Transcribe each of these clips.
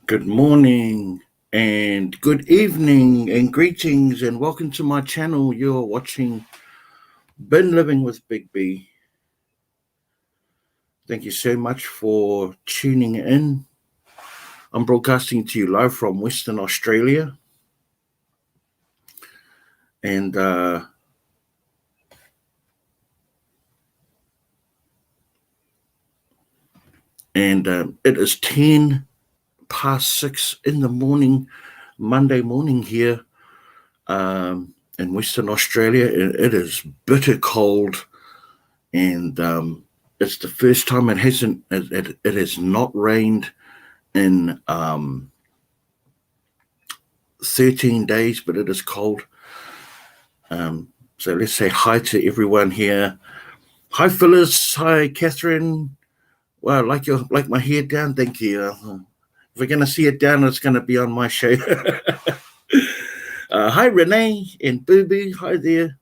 Good morning and good evening and greetings and welcome to my channel. You're watching Been Living with Big B. Thank you so much for tuning in. I'm broadcasting to you live from Western Australia. And it is 10 past 6 in the morning, Monday morning here in Western Australia. It is bitter cold, and it's the first time it has not rained in 13 days, but it is cold. So let's say hi to everyone here. Hi Phyllis, hi Catherine. Wow, like my hair down, thank you. If we're gonna see it down, it's gonna be on my show. Hi Renee and Boo Boo, hi there.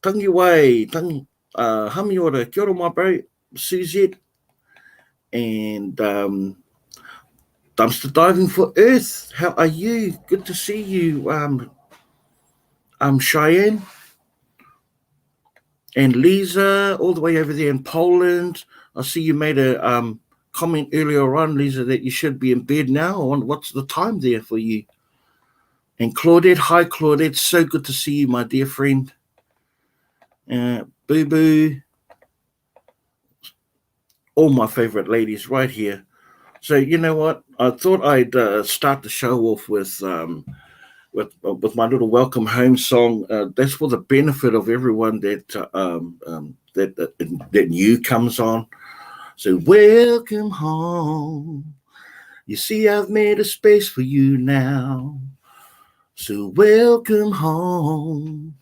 Tangi Wai, Hami ora, kia ora my bro, Suzette, and Dumpster Diving for Earth. How are you? Good to see you, Cheyenne and Lisa, all the way over there in Poland. I see you made a comment earlier on, Lisa, that you should be in bed now. What's the time there for you? And Claudette, hi Claudette, so good to see you, my dear friend. Boo Boo, all my favorite ladies right here. So you know what? I thought I'd start the show off with my little welcome home song. That's for the benefit of everyone that new comes on. So welcome home. You see, I've made a space for you now. So welcome home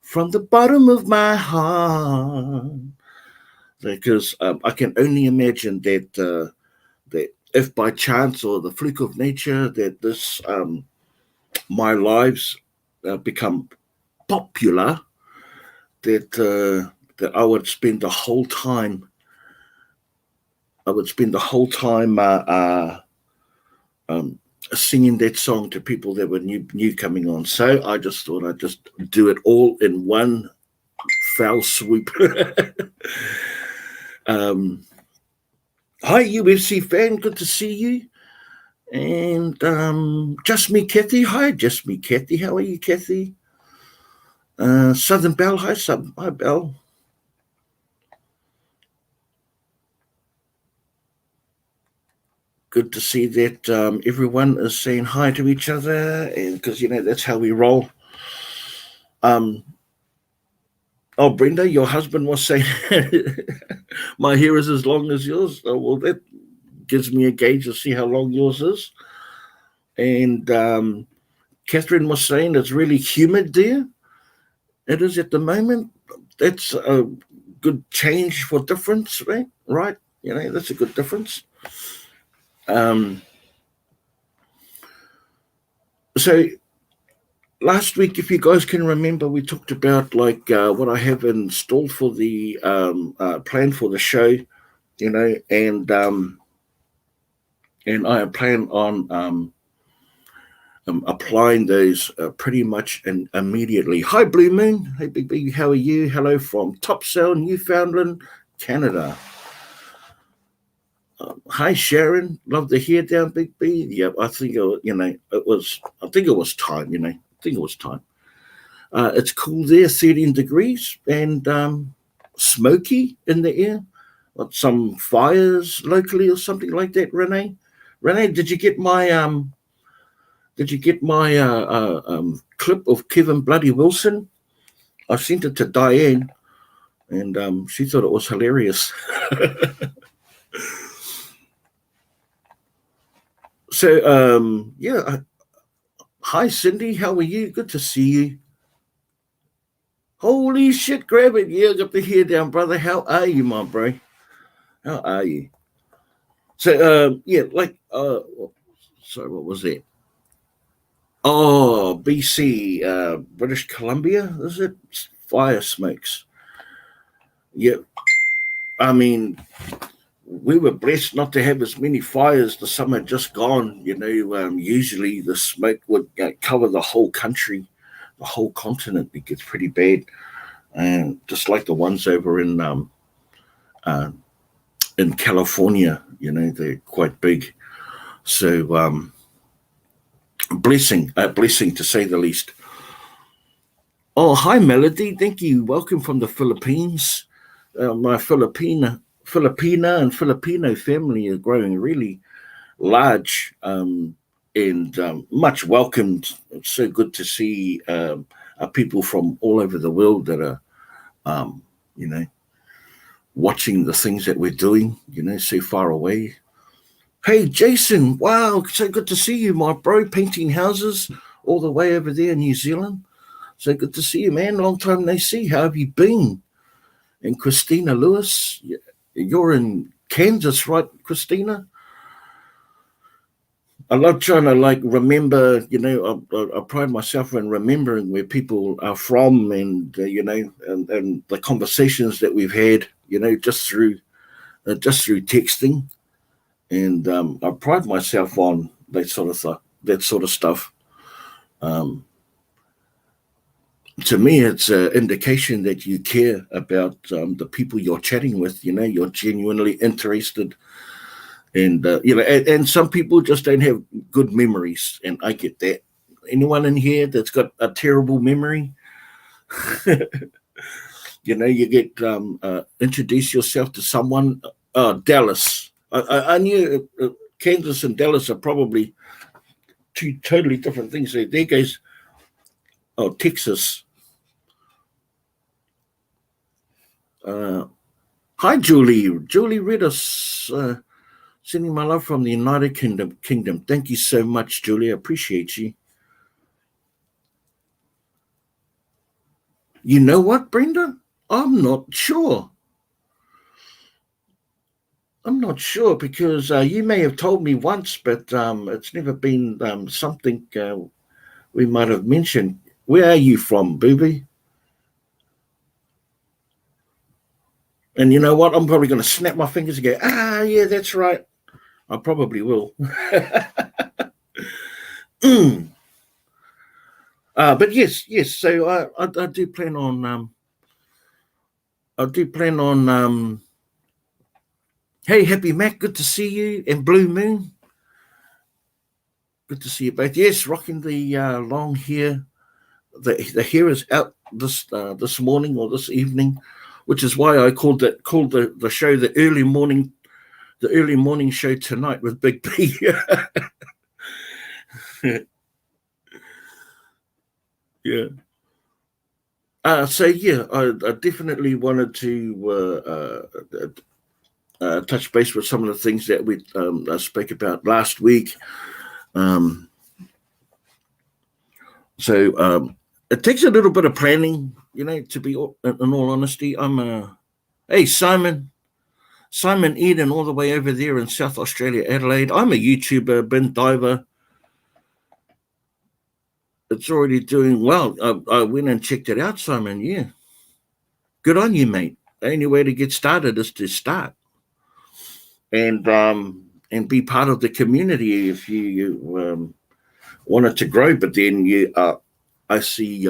from the bottom of my heart. Because I can only imagine that if by chance or the fluke of nature that this my lives become popular, that I would spend the whole time. Singing that song to people that were new coming on. So I just thought I'd just do it all in one foul swoop. Hi, UFC fan, good to see you. And just me, Kathy. Hi, just me, Kathy. How are you, Kathy? Southern Belle. Hi, hi, Belle. Good to see that everyone is saying hi to each other, and because that's how we roll. Oh, Brenda, your husband was saying my hair is as long as yours. Oh, well, that gives me a gauge to see how long yours is. And Catherine was saying it's really humid there. It is at the moment. That's a good change for difference, right? Right? That's a good difference. Um, so last week, if you guys can remember, we talked about what I have installed for the plan for the show, and I plan on applying those pretty much immediately. Hi, Blue Moon. Hey, Big B, how are you? Hello from Topsail, Newfoundland, Canada. Hi, Sharon. Love the hair down, Big B. Yeah, I think it was. I think it was time. I think it was time. It's cool there, 13 degrees, and smoky in the air. Got some fires locally or something like that, Renee. Renee, did you get my clip of Kevin Bloody Wilson? I sent it to Diane, and she thought it was hilarious. So, yeah. Hi, Cindy. How are you? Good to see you. Holy shit, grab it. Yeah, got the hair down, brother. How are you, my bro? How are you? So, yeah, sorry, what was that? Oh, BC, British Columbia, is it? Fire smokes. Yeah, I mean, we were blessed not to have as many fires the summer just gone. Usually the smoke would cover the whole country, the whole continent. It gets pretty bad, and just like the ones over uh, in California, they're quite big. So blessing to say the least. Oh, hi Melody, thank you. Welcome from the Philippines. My Filipina and Filipino family are growing really large, and much welcomed. It's so good to see people from all over the world that are, um, you know, watching the things that we're doing, so far away. Hey, Jason, wow, so good to see you, my bro, painting houses all the way over there in New Zealand. So good to see you, man. Long time no see. How have you been? And Christina Lewis, you're in Kansas, right, Christina? I love trying to remember. I pride myself in remembering where people are from, and and the conversations that we've had. Just through texting, and I pride myself on that sort of stuff. Um, to me, it's an indication that you care about the people you're chatting with. You're genuinely interested, and some people just don't have good memories, and I get that. Anyone in here that's got a terrible memory? You get introduce yourself to someone. Dallas. I knew Kansas and Dallas are probably two totally different things. There goes, Texas. Hi, Julie. Julie read us. Sending my love from the United Kingdom. Thank you so much, Julie. I appreciate you. You know what, Brenda? I'm not sure. I'm not sure because you may have told me once, but it's never been something we might have mentioned. Where are you from, Booby? And you know what? I'm probably going to snap my fingers and go, yeah, that's right. I probably will. But yes. So I do plan on. Hey, Happy Mac, good to see you. And Blue Moon, good to see you both. Yes, rocking the long hair. The hair is out this morning or this evening, which is why I called the show the early morning show tonight with Big B. Yeah. I definitely wanted to touch base with some of the things that we spoke about last week. So it takes a little bit of planning, to be in all honesty. Hey, Simon Eden, all the way over there in South Australia, Adelaide. I'm a YouTuber, bin diver. It's already doing well. I went and checked it out, Simon. Yeah. Good on you, mate. The only way to get started is to start and be part of the community if you want it to grow. But then I see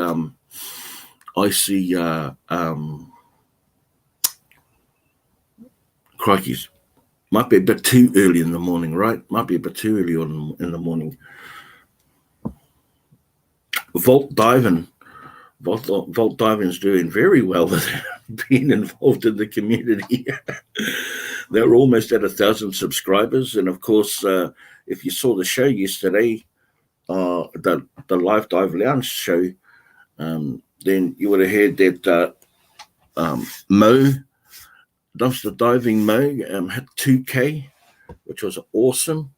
crikeys. Might be a bit too early in the morning, right? Might be a bit too early in the morning. Vault diving is doing very well with being involved in the community. They're almost at 1,000 subscribers, and of course, if you saw the show yesterday, the Live Dive Lounge show, then you would have heard that Mo, dumpster diving Mo, hit 2K, which was awesome.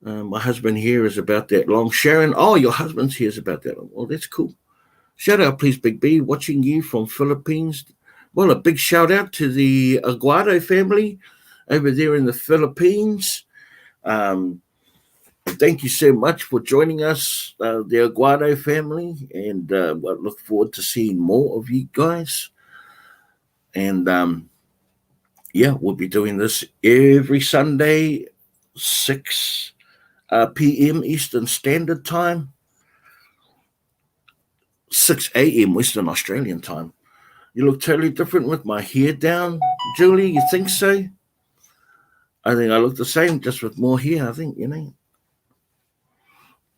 My husband here is about that long. Sharon, your husband's here is about that long. Well, that's cool. Shout out, please, Big B, watching you from Philippines. Well, a big shout out to the Aguado family over there in the Philippines. Thank you so much for joining us, the Aguado family, and I look forward to seeing more of you guys. And yeah, we'll be doing this every Sunday, 6 p.m. Eastern Standard Time, 6 a.m. Western Australian Time. You look totally different with my hair down, Julie. You think so? I think I look the same, just with more hair. I think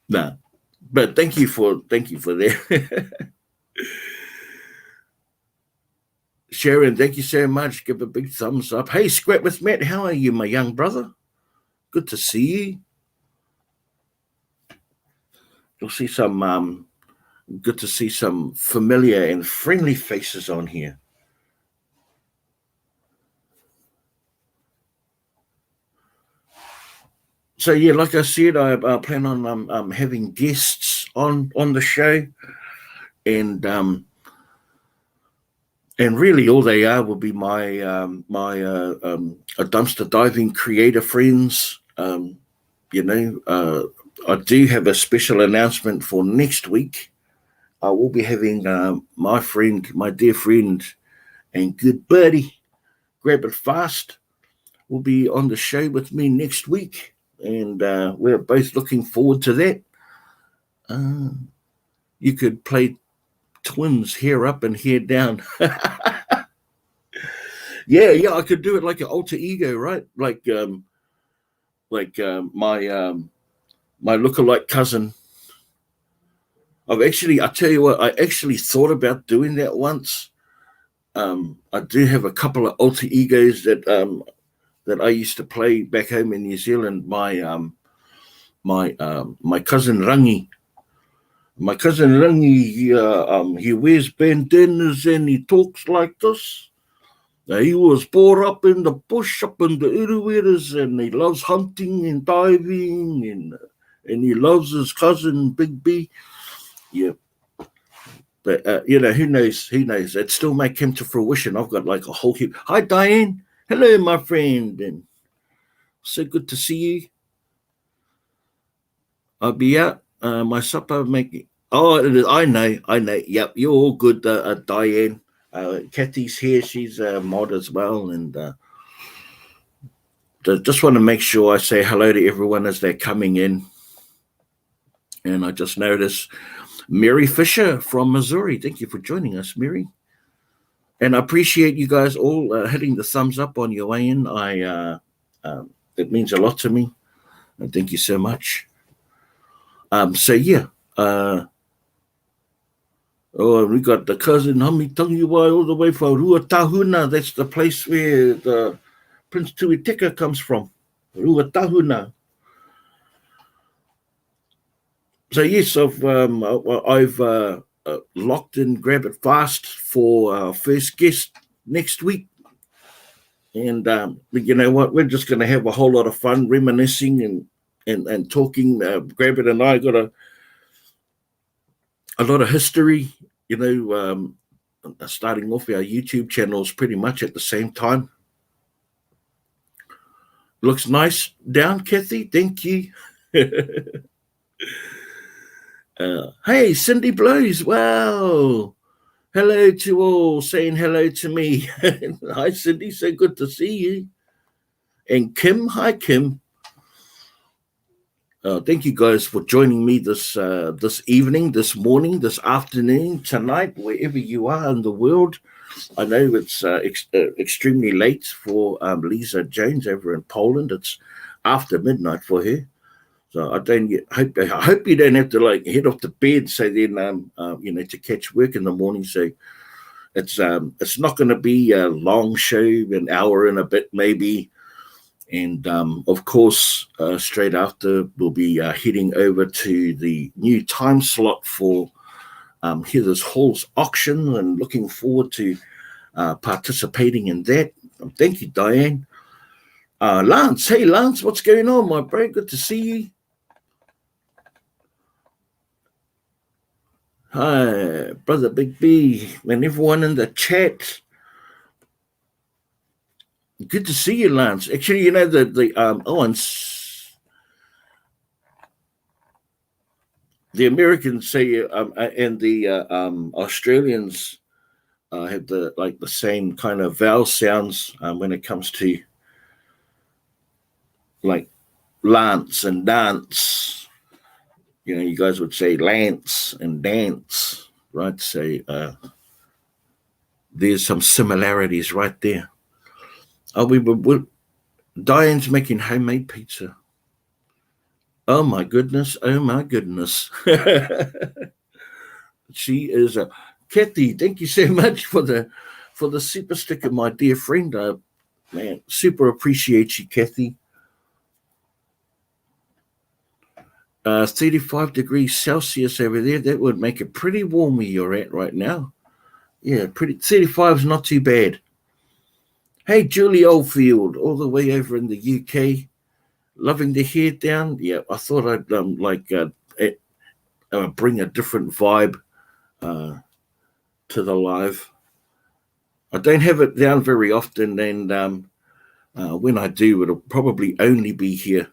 Nah, but thank you for that, Sharon. Thank you so much. Give a big thumbs up. Hey, Scrap with Matt, how are you, my young brother? Good to see you. You'll see some. Good to see some familiar and friendly faces on here. So yeah, like I said, I plan on having guests on the show, and really all they are will be my a dumpster diving creator friends. I do have a special announcement for next week. I will be having my dear friend and good buddy, Grab It Fast, will be on the show with me next week, and we're both looking forward to that. Uh, you could play twins, hair up and hair down. Yeah, I could do it like an alter ego, right? My lookalike cousin. I tell you what, I actually thought about doing that once. I do have a couple of alter egos that I used to play back home in New Zealand. My cousin Rangi. My cousin Rangi, he wears bandanas and he talks like this. He was brought up in the bush, up in the Uruweras, and he loves hunting and diving, and he loves his cousin Big B. Yeah, but who knows? Who knows? It still may come to fruition. I've got like a whole heap. Hi, Diane. Hello, my friend, and so good to see you. I'll be out. My supper making. Oh, I know. Yep, you're all good, Diane. Kathy's here. She's a mod as well, and just want to make sure I say hello to everyone as they're coming in. And I just noticed Mary Fisher from Missouri. Thank you for joining us, Mary. And I appreciate you guys all hitting the thumbs up on your way in. It means a lot to me. And thank you so much. So yeah. We got the cousin Hamitangiwai all the way from Ruatahuna. That's the place where the Prince Tuiteka comes from. Ruatahuna. So yes, I've locked in Grab It Fast for our first guest next week. And you know what? We're just going to have a whole lot of fun reminiscing and talking. Grab It and I got a lot of history, starting off our YouTube channels pretty much at the same time. Looks nice down, Kathy. Thank you. Hey, Cindy Blues. Wow. Hello to all, saying hello to me. Hi, Cindy. So good to see you. And Kim. Hi, Kim. Thank you guys for joining me this evening, this morning, this afternoon, tonight, wherever you are in the world. I know it's extremely late for Lisa Jones over in Poland. It's after midnight for her. So I hope you don't have to like head off to bed. So then to catch work in the morning. So it's not going to be a long show, an hour and a bit maybe. And of course, straight after we'll be heading over to the new time slot for Heather's Hall's auction, and looking forward to participating in that. Thank you, Diane. Lance, hey Lance, what's going on, my bro? Good to see you. Hi, brother Big B, and everyone in the chat. Good to see you, Lance. Actually, and the Americans say and the Australians have the same kind of vowel sounds when it comes to like lance and dance. You guys would say lance and dance, right? So there's some similarities right there. Diane's making homemade pizza. Oh my goodness! Oh my goodness! She is a Kathy. Thank you so much for the super sticker, my dear friend. Man, super appreciate you, Kathy. 35 degrees Celsius over there. That would make it pretty warm where you're at right now. Yeah, 35 is not too bad. Hey, Julie Oldfield, all the way over in the UK, loving the hair down. Yeah, I thought I'd bring a different vibe to the live. I don't have it down very often, and when I do, it'll probably only be here.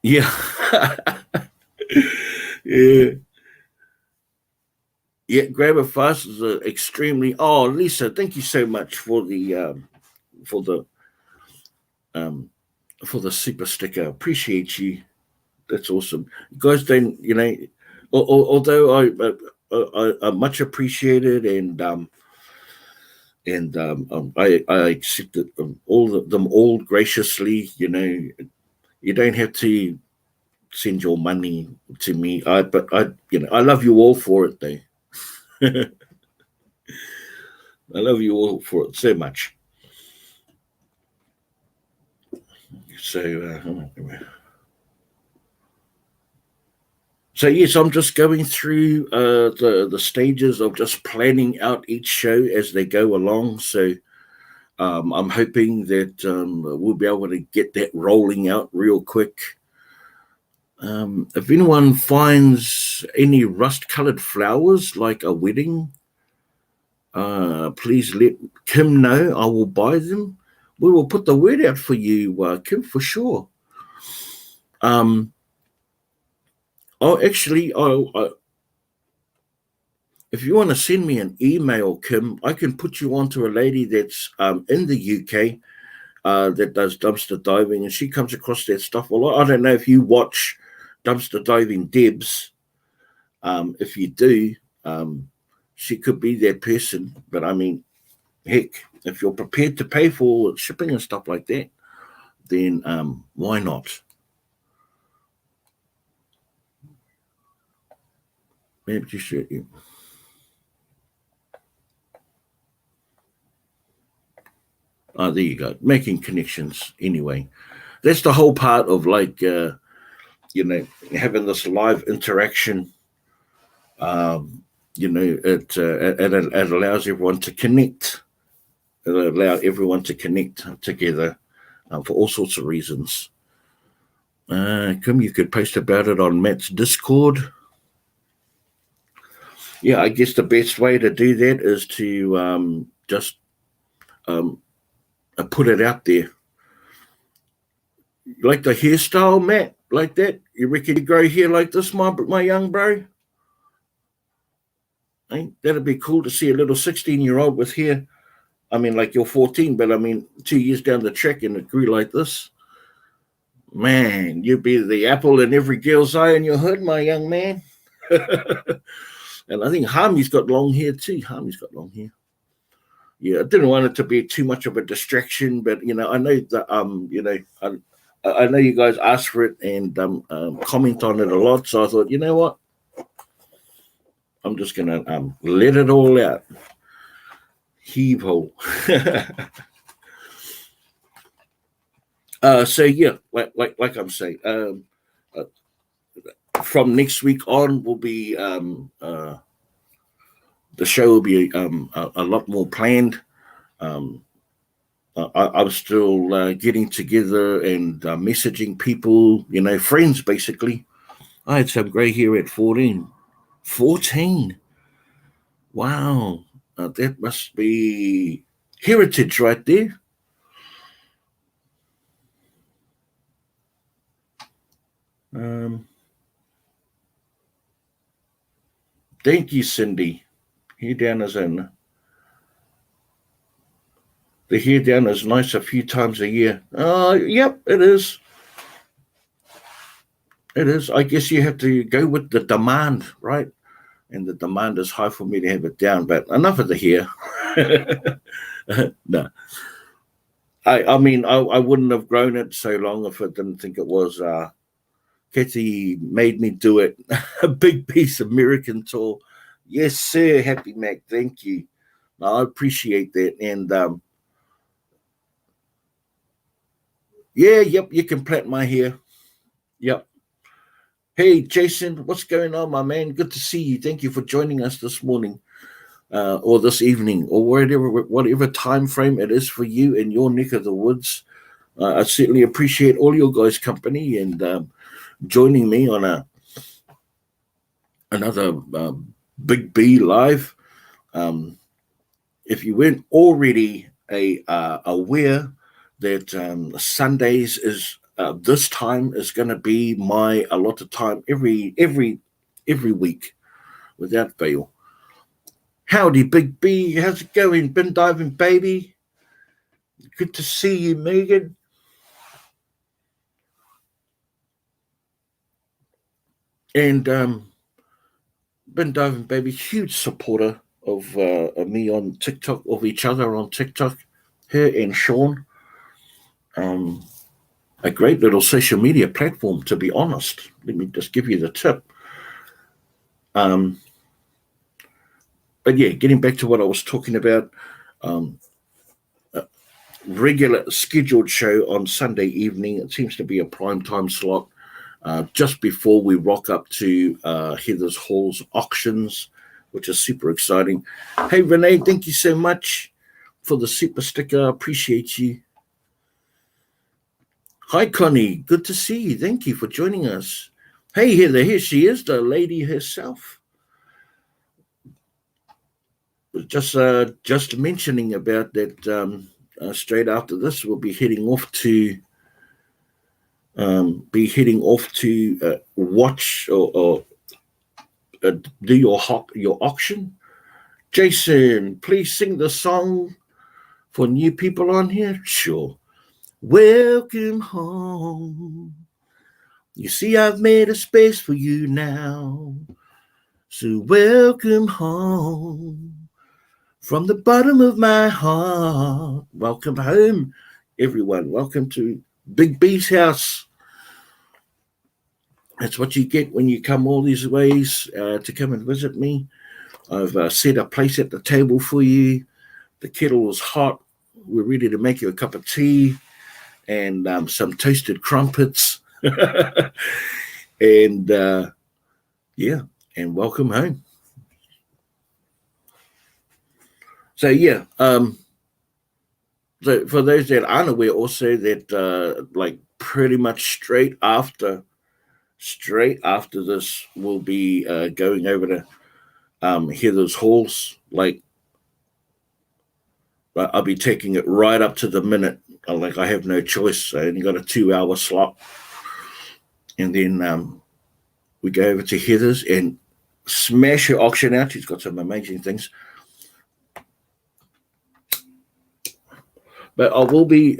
Yeah. Yeah. Yeah, grab a fast is extremely. Oh, Lisa, thank you so much for for the um, for the super sticker. Appreciate you. That's awesome. You guys don't, although I much appreciated and I accepted them all graciously. You don't have to send your money to me. But I love you all for it, though. I love you all for it so much. So yes, I'm just going through the stages of just planning out each show as they go along. So I'm hoping that we'll be able to get that rolling out real quick. If anyone finds any rust-colored flowers like a wedding, please let Kim know. I will buy them. We will put the word out for you, Kim, for sure. Actually, if you want to send me an email, Kim, I can put you on to a lady that's in the UK that does dumpster diving, and she comes across that stuff a lot. I don't know if you watch Dumpster Diving Debs. If you do, she could be that person. But I mean, heck, if you're prepared to pay for shipping and stuff like that, then why not? Maybe you should. Yeah. Oh, there you go. Making connections anyway. That's the whole part of having this live interaction. It allows everyone to connect. It allows everyone to connect together for all sorts of reasons. Kim, you could post about it on Matt's Discord. Yeah, I guess the best way to do that is to just put it out there. You like the hairstyle, Matt? Like that? You reckon you grow hair like this, my young bro? Hey, that'd be cool to see a little 16-year-old with hair. I mean, like you're 14, but I mean, 2 years down the track and it grew like this. Man, you'd be the apple in every girl's eye in your hood, my young man. And I think Harmy's got long hair too. Harmy's got long hair. Yeah, I didn't want it to be too much of a distraction, but I know that I know you guys asked for it and comment on it a lot, so I thought, you know what, I'm just gonna let it all out. Heave ho. So yeah, like I'm saying, from next week on will be the show will be a lot more planned. I'm still getting together and messaging people, friends basically. I had some grey hair at 14. 14? Wow. That must be heritage right there. Um, Thank you, Cindy. Hair down is in. The hair down is nice a few times a year. Yep, it is. It is. I guess you have to go with the demand, right? And the demand is high for me to have it down. But enough of the hair. No, I mean, I wouldn't have grown it so long if I didn't think it was. Kathy made me do it. A big piece American tour. Yes, sir. Happy Mac. Thank you. No, I appreciate that. And yeah, yep, you can plait my hair. Yep. Hey, Jason, what's going on, my man? Good to see you. Thank you for joining us this morning. Or this evening, or whatever time frame it is for you in your neck of the woods. I certainly appreciate all your guys' company and joining me on another Big B live. If you weren't already aware that Sundays is this time is going to be my allotted time every week without fail. Howdy, Big B. How's it going? Been diving, baby. Good to see you, Megan. And been diving, baby. Huge supporter of me on TikTok, of each other on TikTok. Her and Sean. A great little social media platform, to be honest. Let me just give you the tip. But yeah, getting back to what I was talking about, regular scheduled show on Sunday evening. It seems to be a prime time slot just before we rock up to Heather's Hall's auctions, which is super exciting. Hey, Renee, thank you so much for the super sticker. Appreciate you. Hi, Connie. Good to see you. Thank you for joining us. Hey, Heather, here she is, the lady herself. Just mentioning about that. Straight after this, we'll be heading off to watch or do your auction. Jason, please sing the song for new people on here. Sure. Welcome home. You see, I've made a space for you now. So welcome home. From the bottom of my heart, welcome home, everyone. Welcome to Big B's house. That's what you get when you come all these ways to come and visit me. I've set a place at the table for you. The kettle is hot. We're ready to make you a cup of tea and some toasted crumpets. And yeah, and welcome home. So yeah, so for those that aren't aware, also that like pretty much straight after this, we'll be going over to Heather's Halls. Like I'll be taking it right up to the minute. Like I have no choice. I only got a 2-hour slot, and then we go over to Heather's and smash her auction out. She's got some amazing things. But I will be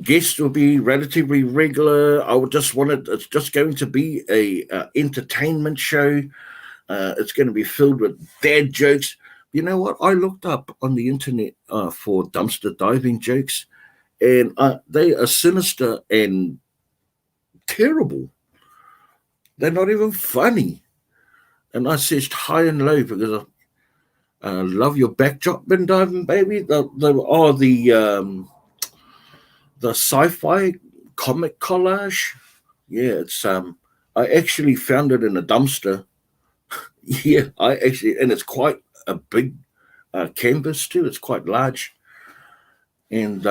guests will be relatively regular. It's just going to be a entertainment show. It's going to be filled with dad jokes. You know what? I looked up on the internet for dumpster diving jokes, and they are sinister and terrible. They're not even funny. And I searched high and low because I love your backdrop, been diving, baby. The sci-fi comic collage. Yeah, it's I actually found it in a dumpster. Yeah, and it's quite a big canvas too. It's quite large, and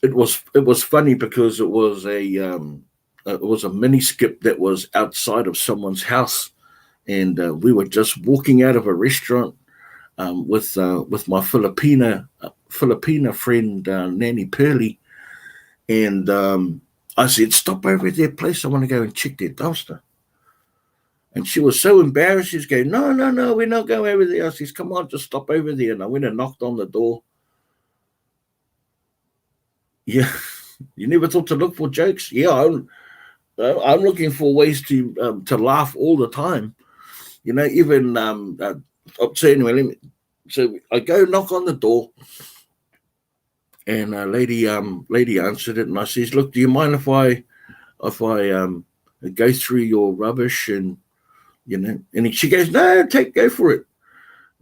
it was funny because it was a mini skip that was outside of someone's house, and we were just walking out of a restaurant with my Filipina friend Nanny Pearly, and I said, "Stop over at their place. I want to go and check their dumpster." And she was so embarrassed. She's going, no, no, no, we're not going over there. I says, come on, just stop over there. And I went and knocked on the door. Yeah, you never thought to look for jokes? Yeah, I'm looking for ways to laugh all the time. You know, even so anyway, so I go knock on the door, and a lady answered it, and I says, "Look, do you mind if I go through your rubbish and And she goes, "No, go for it,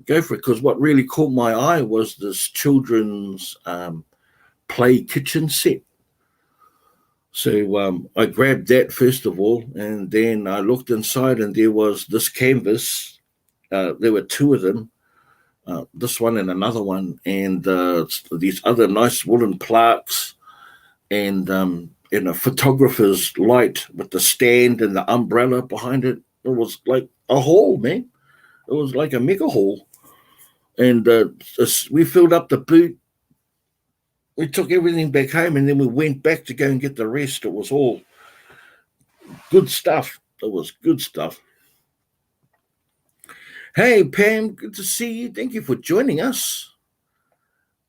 go for it." Because what really caught my eye was this children's play kitchen set. So I grabbed that first of all, and then I looked inside, and there was this canvas. There were two of them, this one and another one, and these other nice wooden plaques, and a photographer's light with the stand and the umbrella behind it. It was like a hall, man. It was like a mega hall, and we filled up the boot. We took everything back home, and then we went back to go and get the rest. It was all good stuff. It was good stuff. Hey, Pam, good to see you. Thank you for joining us.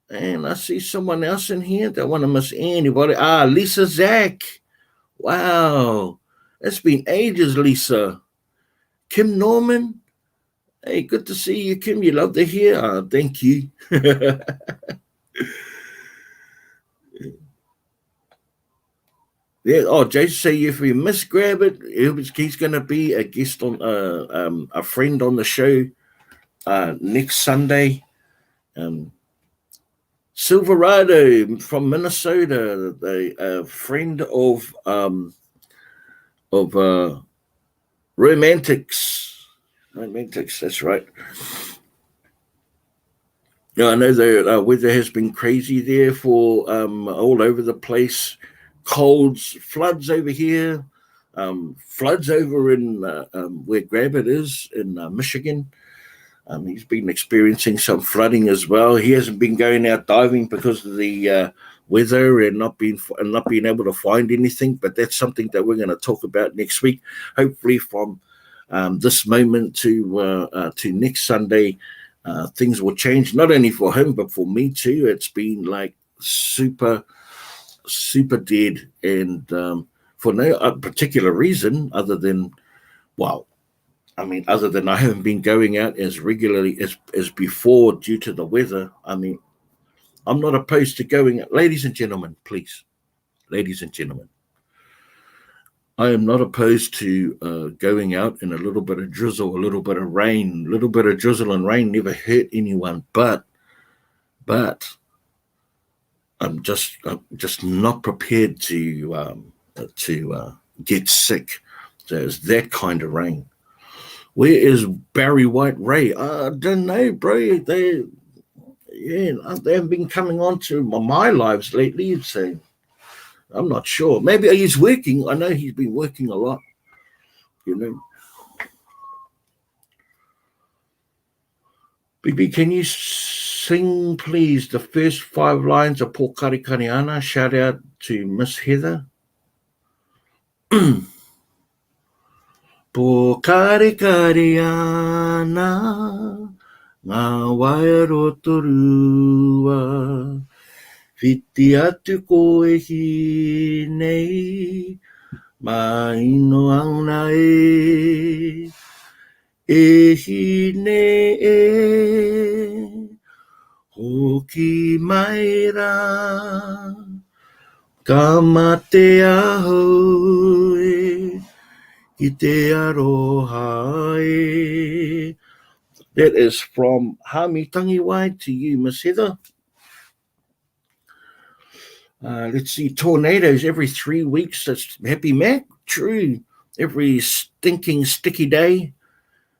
And I see someone else in here. Don't want to miss anybody. Lisa Zach. Wow. It's been ages, Lisa. Kim Norman. Hey, good to see you, Kim. You love to hear. Thank you. Yeah. Oh, Jason, say if we miss grab it, he's going to be a guest on a friend on the show next Sunday. Silverado from Minnesota, a friend of Romantics. Romantics, that's right. Yeah, I know the weather has been crazy there for all over the place. Colds, floods over here, floods over in where Grabbit is in Michigan. He's been experiencing some flooding as well. He hasn't been going out diving because of the weather and not being able to find anything. But that's something that we're going to talk about next week. Hopefully, from this moment to next Sunday, things will change. Not only for him, but for me too. It's been like super dead, and for no particular reason other than, other than I haven't been going out as regularly as before due to the weather. I mean, I'm not opposed to going out. Ladies and gentlemen, please. Ladies and gentlemen, I am not opposed to going out in a little bit of drizzle, a little bit of rain. A little bit of drizzle and rain never hurt anyone, but I'm just not prepared to get sick. There's that kind of rain. Where is Barry White Ray? I don't know, bro. They haven't been coming on to my lives lately, so I'm not sure. Maybe he's working. I know he's been working a lot, BB, can you sing, please, the first 5 lines of Pokari Kariana? Shout out to Miss Heather. Pokari Kariana, ngā wairo torua, whiti atu koe hi nei, ma ino ana hi ne hoki mai rā, ka mate ahau ki te aroha e. That is from Hami Tangiwai to you, Miss Heather. Let's see, tornadoes every 3 weeks. That's Happy Mac. True. Every stinking sticky day.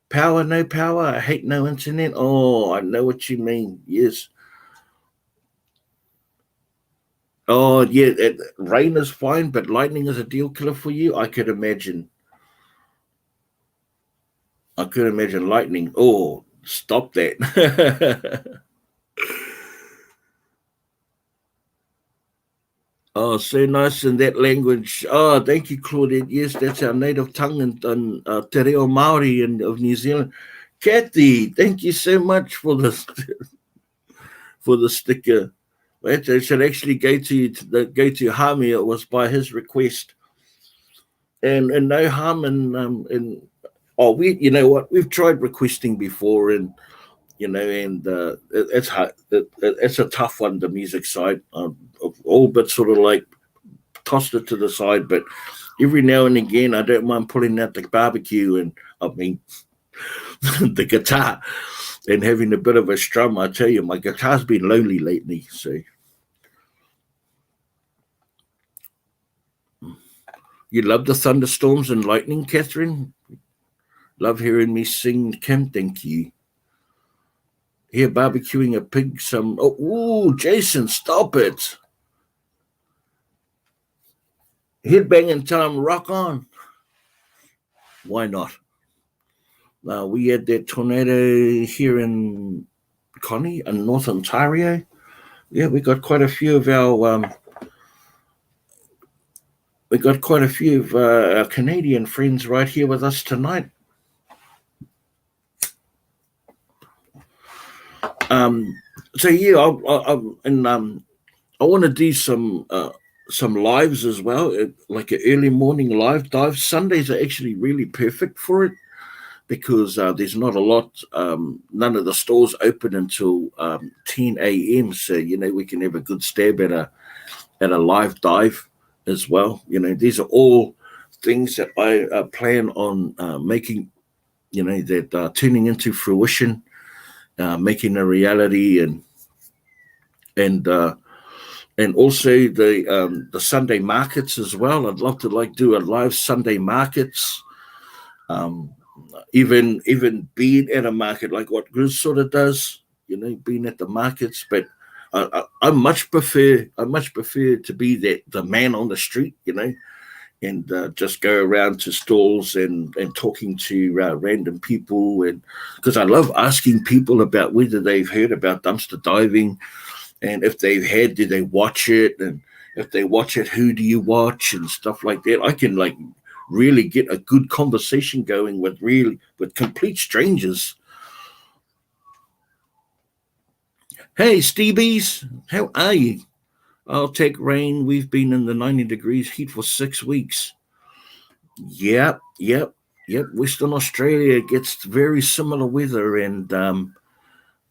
Power, no power. I hate no internet. Oh, I know what you mean. Yes. Oh, yeah. Rain is fine, but lightning is a deal killer for you. I could imagine lightning. Oh, stop that. Oh, so nice in that language. Oh, thank you, Claudette. Yes, that's our native tongue in Te Reo Māori of New Zealand. Kathy, thank you so much for the sticker. It should actually go to Hami. It was by his request, and no harm in oh, we, you know what, we've tried requesting before, and it's hard. It's a tough one, the music side. All but sort of like tossed it to the side, but every now and again, I don't mind pulling out the barbecue and I mean the guitar and having a bit of a strum. I tell you, my guitar's been lonely lately, so. You love the thunderstorms and lightning, Catherine? Love hearing me sing, Kim. Thank you. Here, barbecuing a pig. Ooh, Jason, stop it. Headbanging time, rock on. Why not? We had that tornado here in Connie in North Ontario. Yeah, we got quite a few of our our Canadian friends right here with us tonight. So yeah, I want to do some lives as well, like an early morning live dive. Sundays are actually really perfect for it because there's not a lot. None of the stores open until 10 a.m. So we can have a good stab at a live dive as well. These are all things that I plan on making. That turning into fruition, making a reality, and also the Sunday markets as well. I'd love to do a live Sunday markets. Even being at a market like what Grizz sort of does, being at the markets. But I much prefer to be the man on the street, and just go around to stalls and talking to random people, and because I love asking people about whether they've heard about dumpster diving, and if they've had, did they watch it, and if they watch it, who do you watch, and stuff like that. I can really get a good conversation going with complete strangers. Hey, Stevies, how are you? I'll take rain. We've been in the 90 degrees heat for 6 weeks. Yep, yep, yep. Western Australia gets very similar weather, and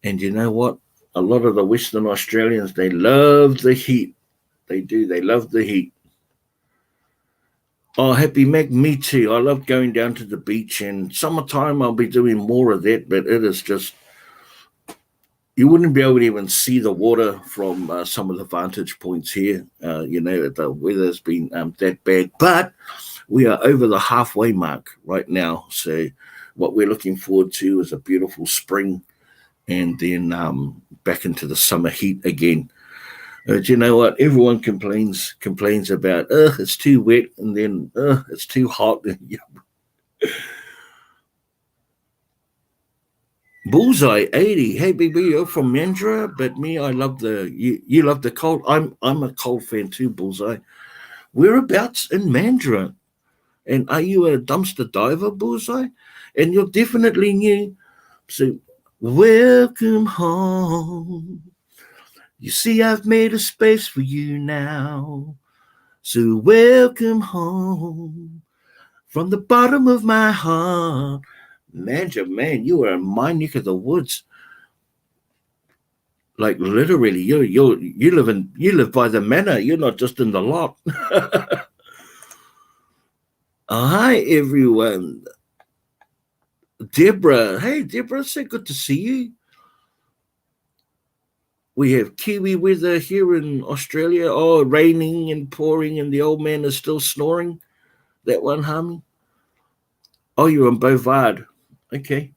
you know what? A lot of the Western Australians, they love the heat. They do. They love the heat. Oh, Happy Mac, me too. I love going down to the beach, and summertime I'll be doing more of that, but it is just, you wouldn't be able to even see the water from some of the vantage points here. The weather's been that bad, but we are over the halfway mark right now. So what we're looking forward to is a beautiful spring, and then back into the summer heat again. But you know what? Everyone complains about, it's too wet, and then it's too hot. Bullseye 80. Hey, baby, you're from Mandurah, but me, I love you love the cold. I'm a cold fan too, Bullseye. Whereabouts in Mandurah? And are you a dumpster diver, Bullseye? And you're definitely new. So, welcome home. You see, I've made a space for you now. So, welcome home from the bottom of my heart. Mandurah, man, you are in my neck of the woods. Like literally, you live by the manor. You're not just in the lot. Hi, everyone. Deborah. Hey, Deborah, so good to see you. We have Kiwi weather here in Australia. Oh, raining and pouring, and the old man is still snoring. That one, Harmy? Oh, you're in Bovard. Okay.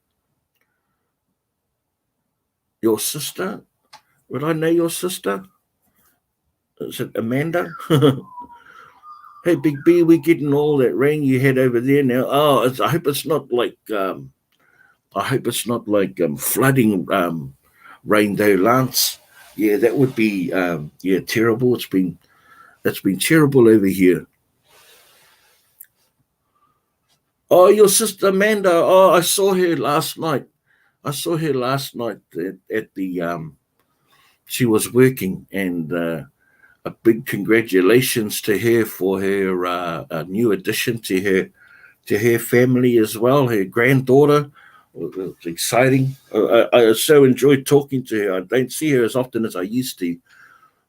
Your sister? Would I know your sister? Is it Amanda? Hey, Big B, we're getting all that rain you had over there now. Oh, I hope it's not like flooding rain though, Lance. Yeah, that would be terrible. It's been It's been terrible over here. Oh, your sister Amanda. Oh, I saw her last night. I saw her last night at the. She was working, and a big congratulations to her for her a new addition to her family as well. Her granddaughter. It's exciting. I so enjoyed talking to her. I don't see her as often as I used to.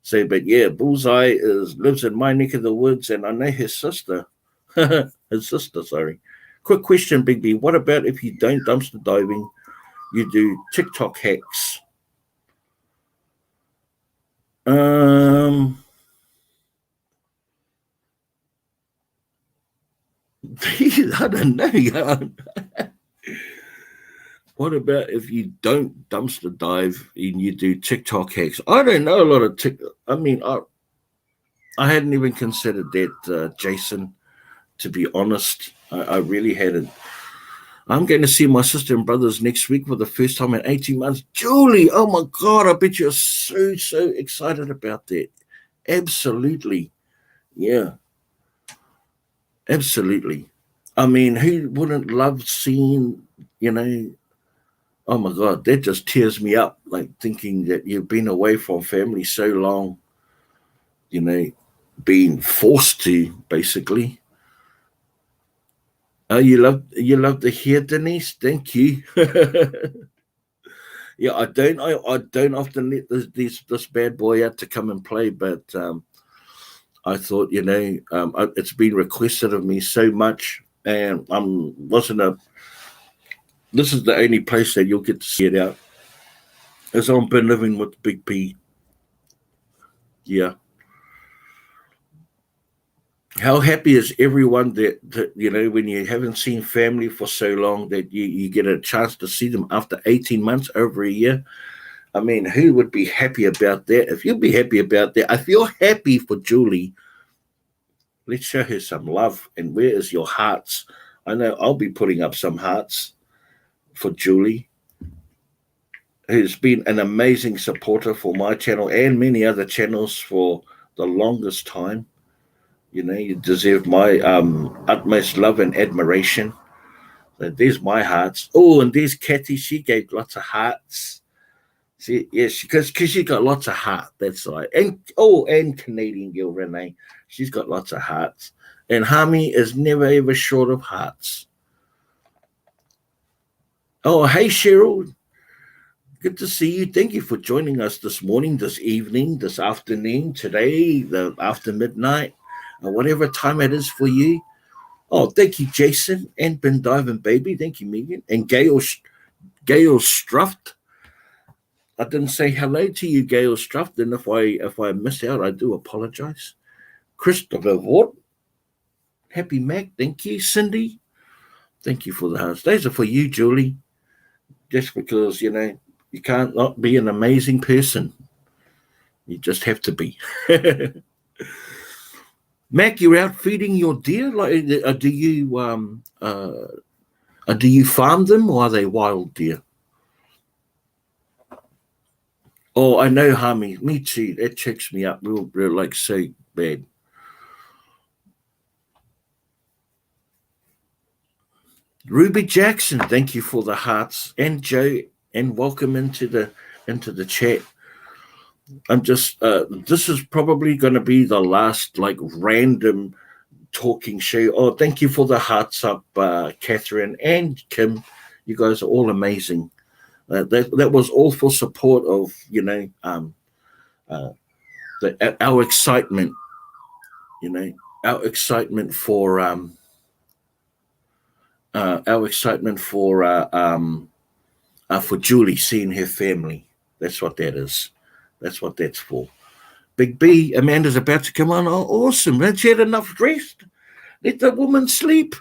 So, but yeah, Bullseye lives in my neck of the woods, and I know his sister. His sister, sorry. Quick question, Big B. What about if you don't dumpster diving, you do TikTok hacks? I don't know. What about if you don't dumpster dive and you do TikTok hacks? I don't know a lot of TikTok. I mean, I hadn't even considered that, Jason. To be honest, I really hadn't. I'm going to see my sister and brothers next week for the first time in 18 months. Julie, oh my God, I bet you're so excited about that. Absolutely. Yeah, absolutely. I mean, who wouldn't love seeing, oh my God, that just tears me up, like thinking that you've been away from family so long, you know, being forced to, basically. Oh, you love to hear, Denise. Thank you. Yeah, I don't often let this bad boy out to come and play, but I thought, it's been requested of me so much, and wasn't a. This is the only place that you'll get to see it out. As I've been living with Big P. Yeah. How happy is everyone that when you haven't seen family for so long that you get a chance to see them after 18 months, over a year? I mean, who would be happy about that? If you'd be happy about that, I feel happy for Julie. Let's show her some love. And where is your hearts? I know I'll be putting up some hearts for Julie, who's been an amazing supporter for my channel and many other channels for the longest time. You deserve my utmost love and admiration. So there's my hearts. Oh, and there's Kathy. She gave lots of hearts. Because she got lots of heart. That's right. And Canadian girl Renee. She's got lots of hearts. And Hami is never ever short of hearts. Oh, hey Cheryl. Good to see you. Thank you for joining us this morning, this evening, this afternoon, today, after midnight, or whatever time it is for you. Oh, thank you, Jason, and Ben Diving Baby. Thank you, Megan. And Gail Struft. I didn't say hello to you, Gail Struft, and if I missed out, I do apologize. Christopher Ward. Happy Mac. Thank you, Cindy. Thank you for the hearts. Those are for you, Julie. Just because, you can't not be an amazing person. You just have to be. Mac, you're out feeding your deer. Like, do you farm them, or are they wild deer? Oh, I know, Hami. Me too. That checks me up real like so bad. Ruby Jackson, thank you for the hearts, and Joe, and welcome into the chat. I'm just this is probably going to be the last like random talking show. Oh, thank you for the hearts up, Catherine and Kim. You guys are all amazing. That was all for support of our excitement. Our excitement for for Julie seeing her family. That's what that is. That's what that's for. Big B, Amanda's about to come on. Oh, awesome. Has she had enough rest? Let the woman sleep.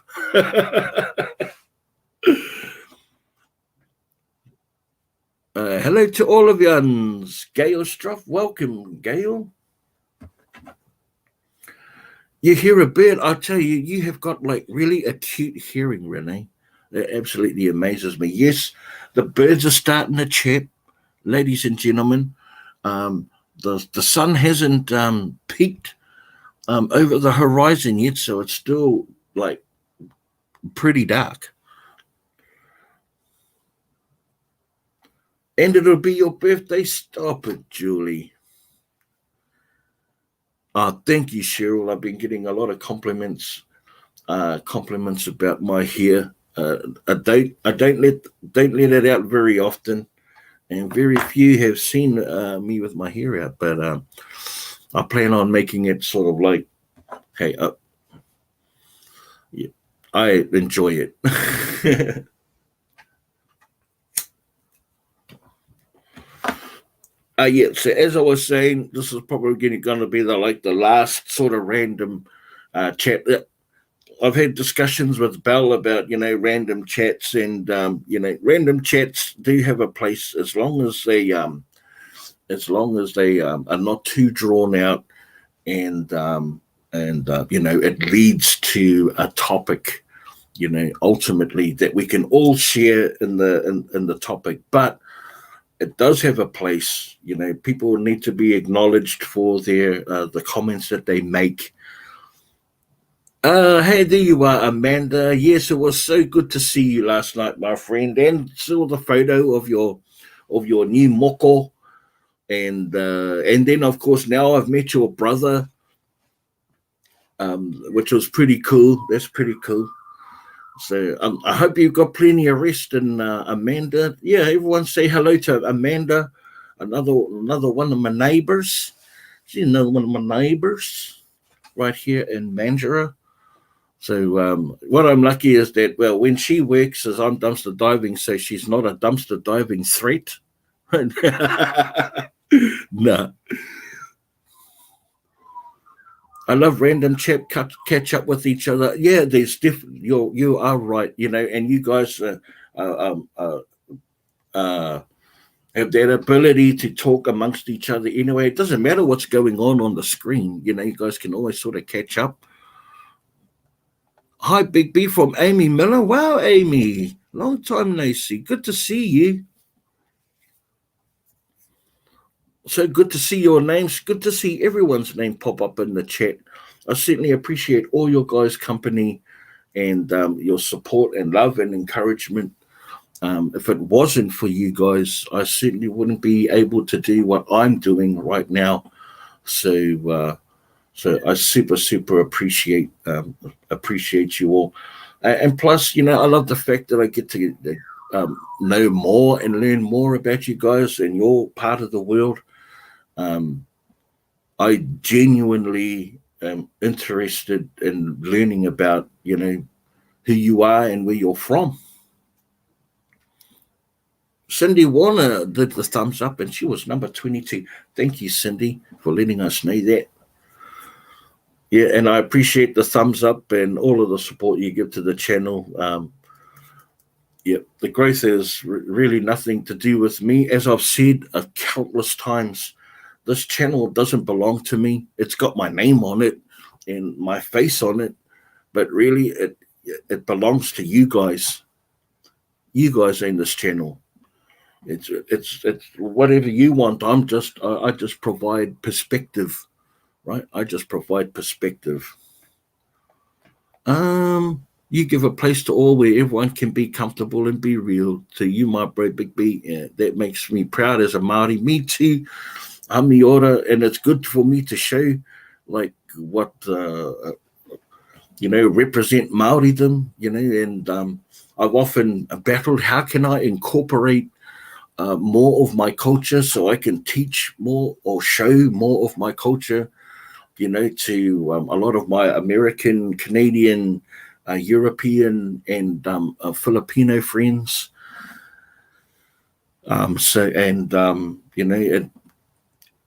Hello to all of you. Gail Struff, welcome, Gail. You hear a bird, I'll tell you, you have got like really acute hearing, Renee. That absolutely amazes me. Yes, the birds are starting to chirp, ladies and gentlemen. The sun hasn't peaked over the horizon yet, so it's still like pretty dark. And it'll be your birthday. Stop it, Julie. Thank you, Cheryl. I've been getting a lot of compliments about my hair. I don't let it out very often, and very few have seen me with my hair out. But I plan on making it sort of like, hey, yeah, I enjoy it. Yeah. So as I was saying, this is probably going to be the last sort of random chat. I've had discussions with Belle about random chats, and random chats do have a place as long as they are not too drawn out, and it leads to a topic, ultimately that we can all share in the topic. But it does have a place. People need to be acknowledged for the comments that they make. Hey, there you are, Amanda. Yes, it was so good to see you last night, my friend, and saw the photo of your new moko, and then of course now I've met your brother, which was pretty cool. That's pretty cool. So I hope you've got plenty of rest. And Amanda, yeah, everyone say hello to Amanda, another one of my neighbors. She's another one of my neighbors right here in Mandurah. So what I'm lucky is that, well, when she works, as I'm dumpster diving, so she's not a dumpster diving threat. No. I love random chat, catch up with each other. Yeah, there's different. You are right, and you guys have that ability to talk amongst each other. Anyway, it doesn't matter what's going on the screen. You guys can always sort of catch up. Hi, Big B from Amy Miller. Wow, Amy, long time no see. Good to see you. So good to see your names. Good to see everyone's name pop up in the chat. I certainly appreciate all your guys' company and your support and love and encouragement. If it wasn't for you guys, I certainly wouldn't be able to do what I'm doing right now. So I super appreciate you all. And plus, I love the fact that I get to know more and learn more about you guys and your part of the world. I genuinely am interested in learning about, who you are and where you're from. Cindy Warner did the thumbs up, and she was number 22. Thank you, Cindy, for letting us know that. Yeah, and I appreciate the thumbs up and all of the support you give to the channel. Yeah, the growth is really nothing to do with me. As I've said countless times, this channel doesn't belong to me. It's got my name on it and my face on it, but really it belongs to you guys. You guys own this channel. It's whatever you want. I just provide perspective, right? I just provide perspective. You give a place to all where everyone can be comfortable and be real. To you, my bro, Big B, that makes me proud as a Māori. Me too. I'm the order, and it's good for me to show, like, what represent Māoridom. And I've often battled. How can I incorporate more of my culture so I can teach more or show more of my culture? To a lot of my American, Canadian, European, and Filipino friends.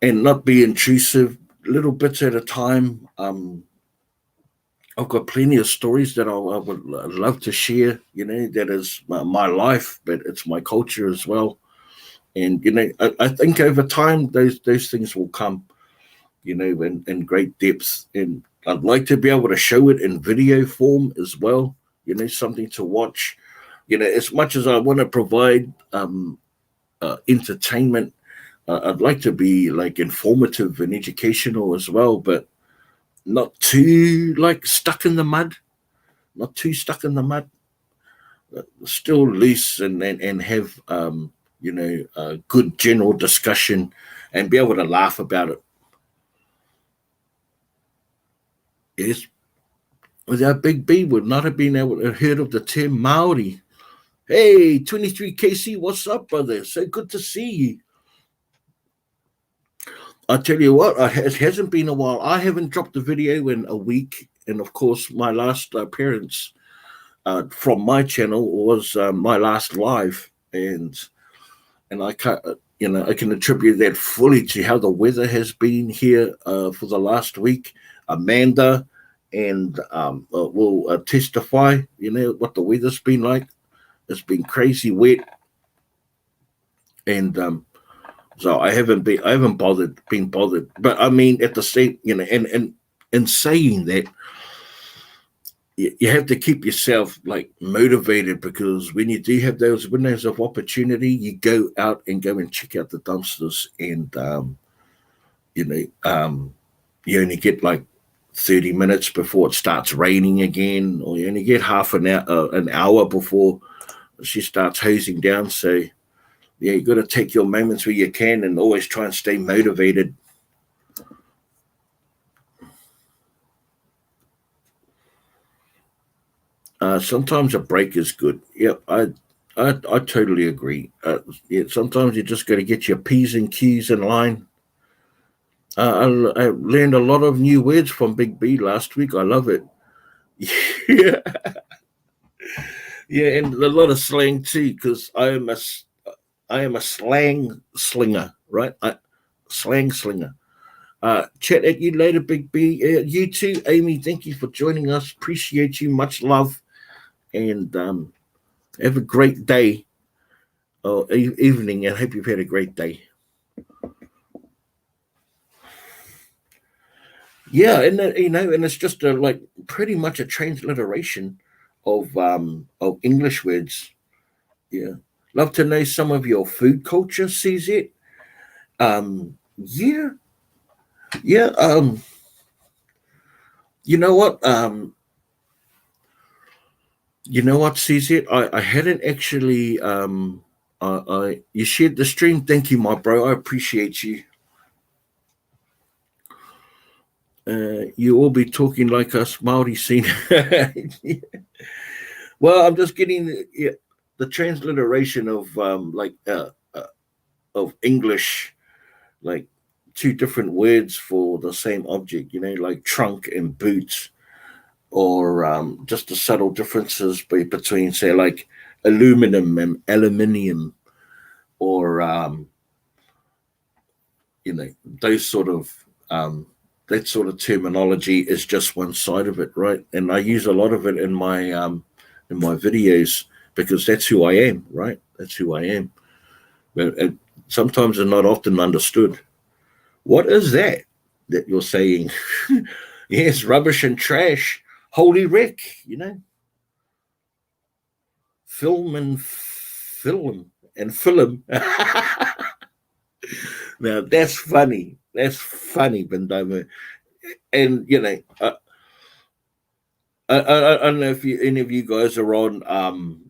And not be intrusive, little bits at a time. I've got plenty of stories that I would love to share. That is my life, but it's my culture as well. And I think over time those things will come. In great depth, and I'd like to be able to show it in video form as well. Something to watch. As much as I want to provide entertainment, I'd like to be like informative and educational as well. But not too like stuck in the mud, not too stuck in the mud, still loose and have a good general discussion and be able to laugh about it. Yes, without Big B would not have been able to heard of the term Maori. Hey, 23KC, what's up, brother? So good to see you. I tell you what, it hasn't been a while. I haven't dropped a video in a week, and of course, my last appearance from my channel was my last live, and I can I can attribute that fully to how the weather has been here for the last week. Amanda and will testify. What the weather's been like. It's been crazy wet, and so I haven't been bothered. But I mean, at the same, and in saying that, you have to keep yourself like motivated, because when you do have those windows of opportunity, you go out and check out the dumpsters, and you only get like 30 minutes before it starts raining again, or you only get half an hour before she starts hosing down. So yeah, you got to take your moments where you can, and always try and stay motivated. Sometimes a break is good. Yeah, I totally agree. Yeah, sometimes you just got to get your P's and Q's in line. I learned a lot of new words from Big B last week. I love it. Yeah, yeah, and a lot of slang too, because I am a slang slinger, right? Slang slinger. Chat at you later, Big B. You too, Amy. Thank you for joining us. Appreciate you. Much love, and have a great day or evening. I hope you've had a great day. Yeah, and and it's just like pretty much a transliteration of English words. Yeah, love to know some of your food culture, CZ. Yeah, yeah. You know what? CZ. I hadn't actually. You shared the stream. Thank you, my bro. I appreciate you. You all be talking like us Maori scene. Well, I'm just getting the transliteration of of English, like two different words for the same object. Like trunk and boots, or just the subtle differences between, say, like aluminum and aluminium, or those sort of that sort of terminology is just one side of it, right? And I use a lot of it in my videos, because that's who I am, right? That's who I am. But sometimes it's not often understood. What is that you're saying? Yes, rubbish and trash. Holy wreck, film and film and film. Now that's funny. That's funny, Bendoma. And I don't know if any of you guys are on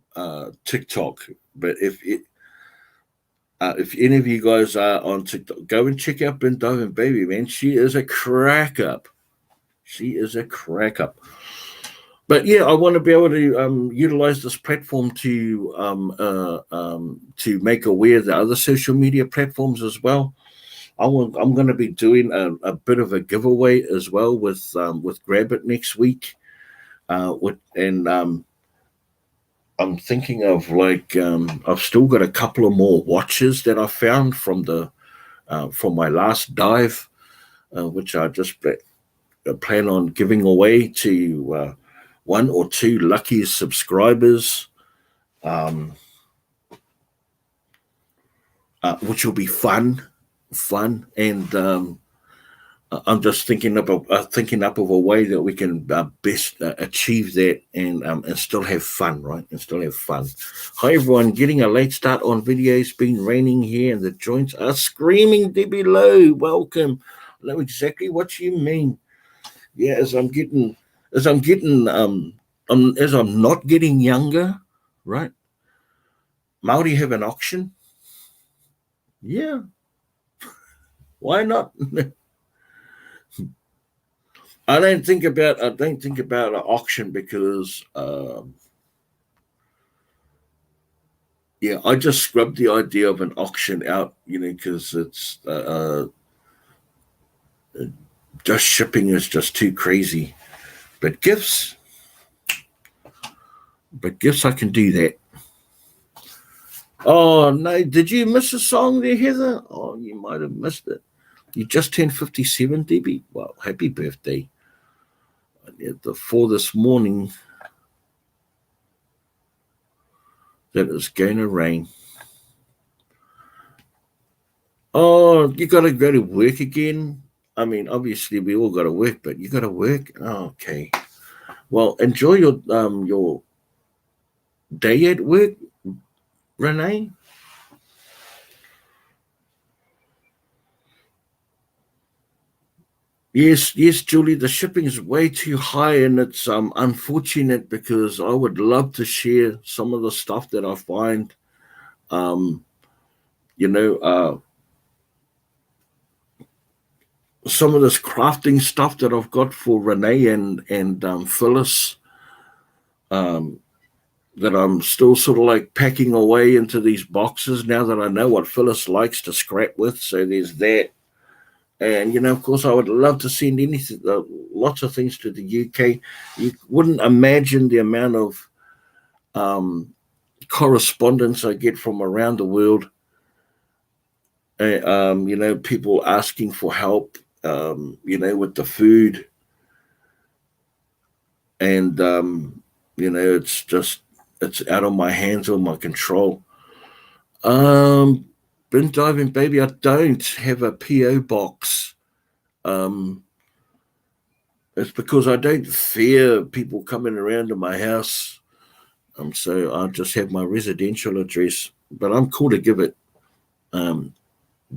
TikTok, but if any of you guys are on TikTok, go and check out Bendoma Baby, man. She is a crack up. She is a crack up. But yeah, I want to be able to utilize this platform to make aware the other social media platforms as well. I'm going to be doing a bit of a giveaway as well with Grab It next week. I'm thinking of like I've still got a couple of more watches that I found from my last dive, which I just plan on giving away to one or two lucky subscribers, which will be fun, and I'm just thinking up of a way that we can best achieve that, and still have fun, right? And still have fun. Hi everyone, getting a late start on videos. Been raining here, and the joints are screaming. Debbie Lowe, welcome. I know exactly what you mean. Yeah, as I'm getting, as I'm not getting younger, right? Maori have an auction. Yeah, why not? I don't think about an auction because yeah, I just scrub the idea of an auction out, because it's just shipping is just too crazy. But gifts, I can do that. Oh no, did you miss a song there, Heather? Oh, you might have missed it. You just turned 57, Debbie. Well, happy birthday. At the four this morning that it's going to rain. Oh, you got to go to work again. I mean, obviously we all got to work, but you got to work. Oh, okay. Well, enjoy your day at work, Renee. Yes, yes, Julie. The shipping is way too high, and it's unfortunate because I would love to share some of the stuff that I find. Um, you know, some of this crafting stuff that I've got for Renee and Phyllis. Um, that I'm still sort of like packing away into these boxes now that I know what Phyllis likes to scrap with. So there's that. And, of course, I would love to send anything, lots of things to the UK. You wouldn't imagine the amount of correspondence I get from around the world. People asking for help, with the food. And, it's out of my hands or my control. Um, Bin diving, baby. I don't have a PO box. Um, it's because I don't fear people coming around to my house. So I just have my residential address, but I'm cool to give it. Um,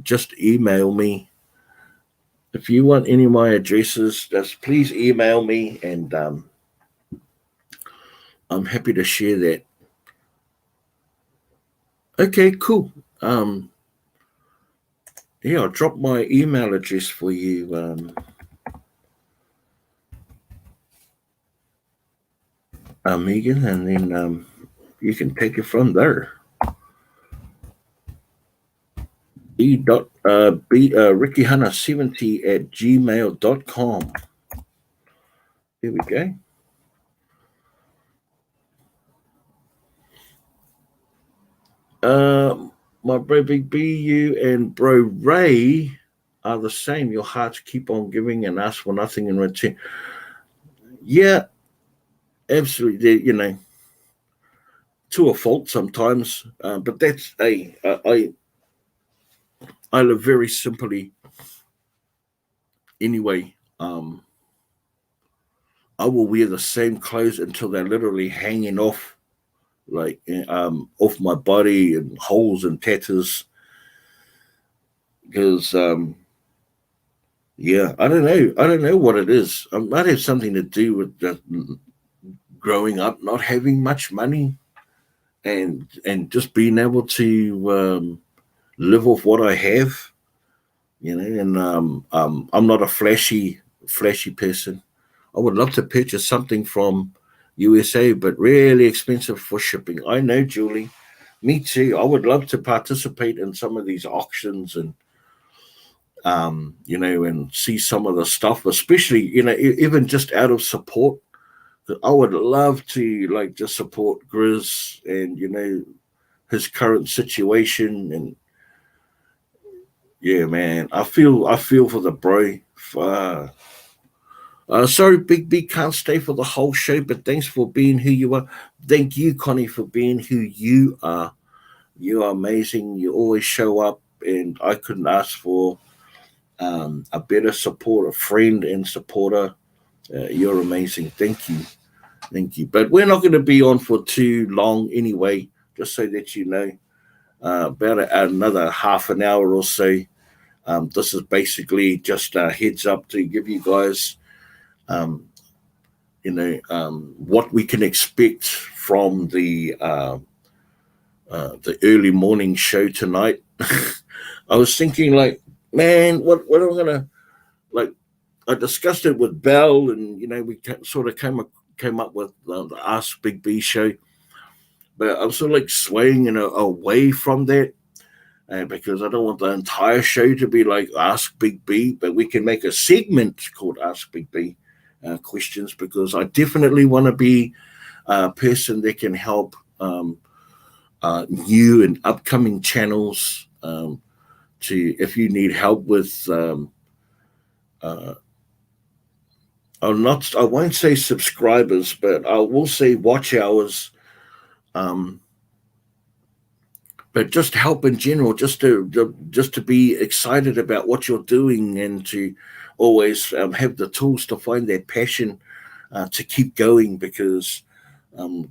just email me if you want any of my addresses. Just please email me, and I'm happy to share that. Okay, cool. Yeah, I'll drop my email address for you. Megan, and then you can take it from there. Ricky Hunter 70 at gmail.com. Here we go. My bro Big B, you and bro Ray are the same. Your hearts keep on giving and ask for nothing in return. Yeah, absolutely. To a fault sometimes, but that's I live very simply anyway. I will wear the same clothes until they're literally hanging off, like off my body and holes and tattoos. Because yeah, I don't know. I don't know what it is. It might have something to do with just growing up, not having much money, and just being able to live off what I have. And I'm not a flashy person. I would love to purchase something from USA, but really expensive for shipping. I know, Julie. Me too. I would love to participate in some of these auctions and and see some of the stuff, especially even just out of support. I would love to like just support Grizz and his current situation. And yeah, man, I feel for the bro. Sorry, Big B can't stay for the whole show, but thanks for being who you are. Thank you, Connie, for being who you are. You are amazing. You always show up, and I couldn't ask for a better supporter, friend, and supporter. You're amazing. Thank you. Thank you. But we're not going to be on for too long anyway, just so that you know. About another half an hour or so. This is basically just a heads up to give you guys um, what we can expect from the early morning show tonight. I was thinking, like, man, what am I gonna like? I discussed it with Bell, and we sort of came up with the Ask Big B show, but I'm sort of like swaying away from that. Because I don't want the entire show to be like Ask Big B, but we can make a segment called Ask Big B questions, because I definitely want to be a person that can help new and upcoming channels, if you need help with uh, I won't say subscribers, but I will say watch hours, um, but just help in general, just to be excited about what you're doing, and to always have the tools to find that passion to keep going, because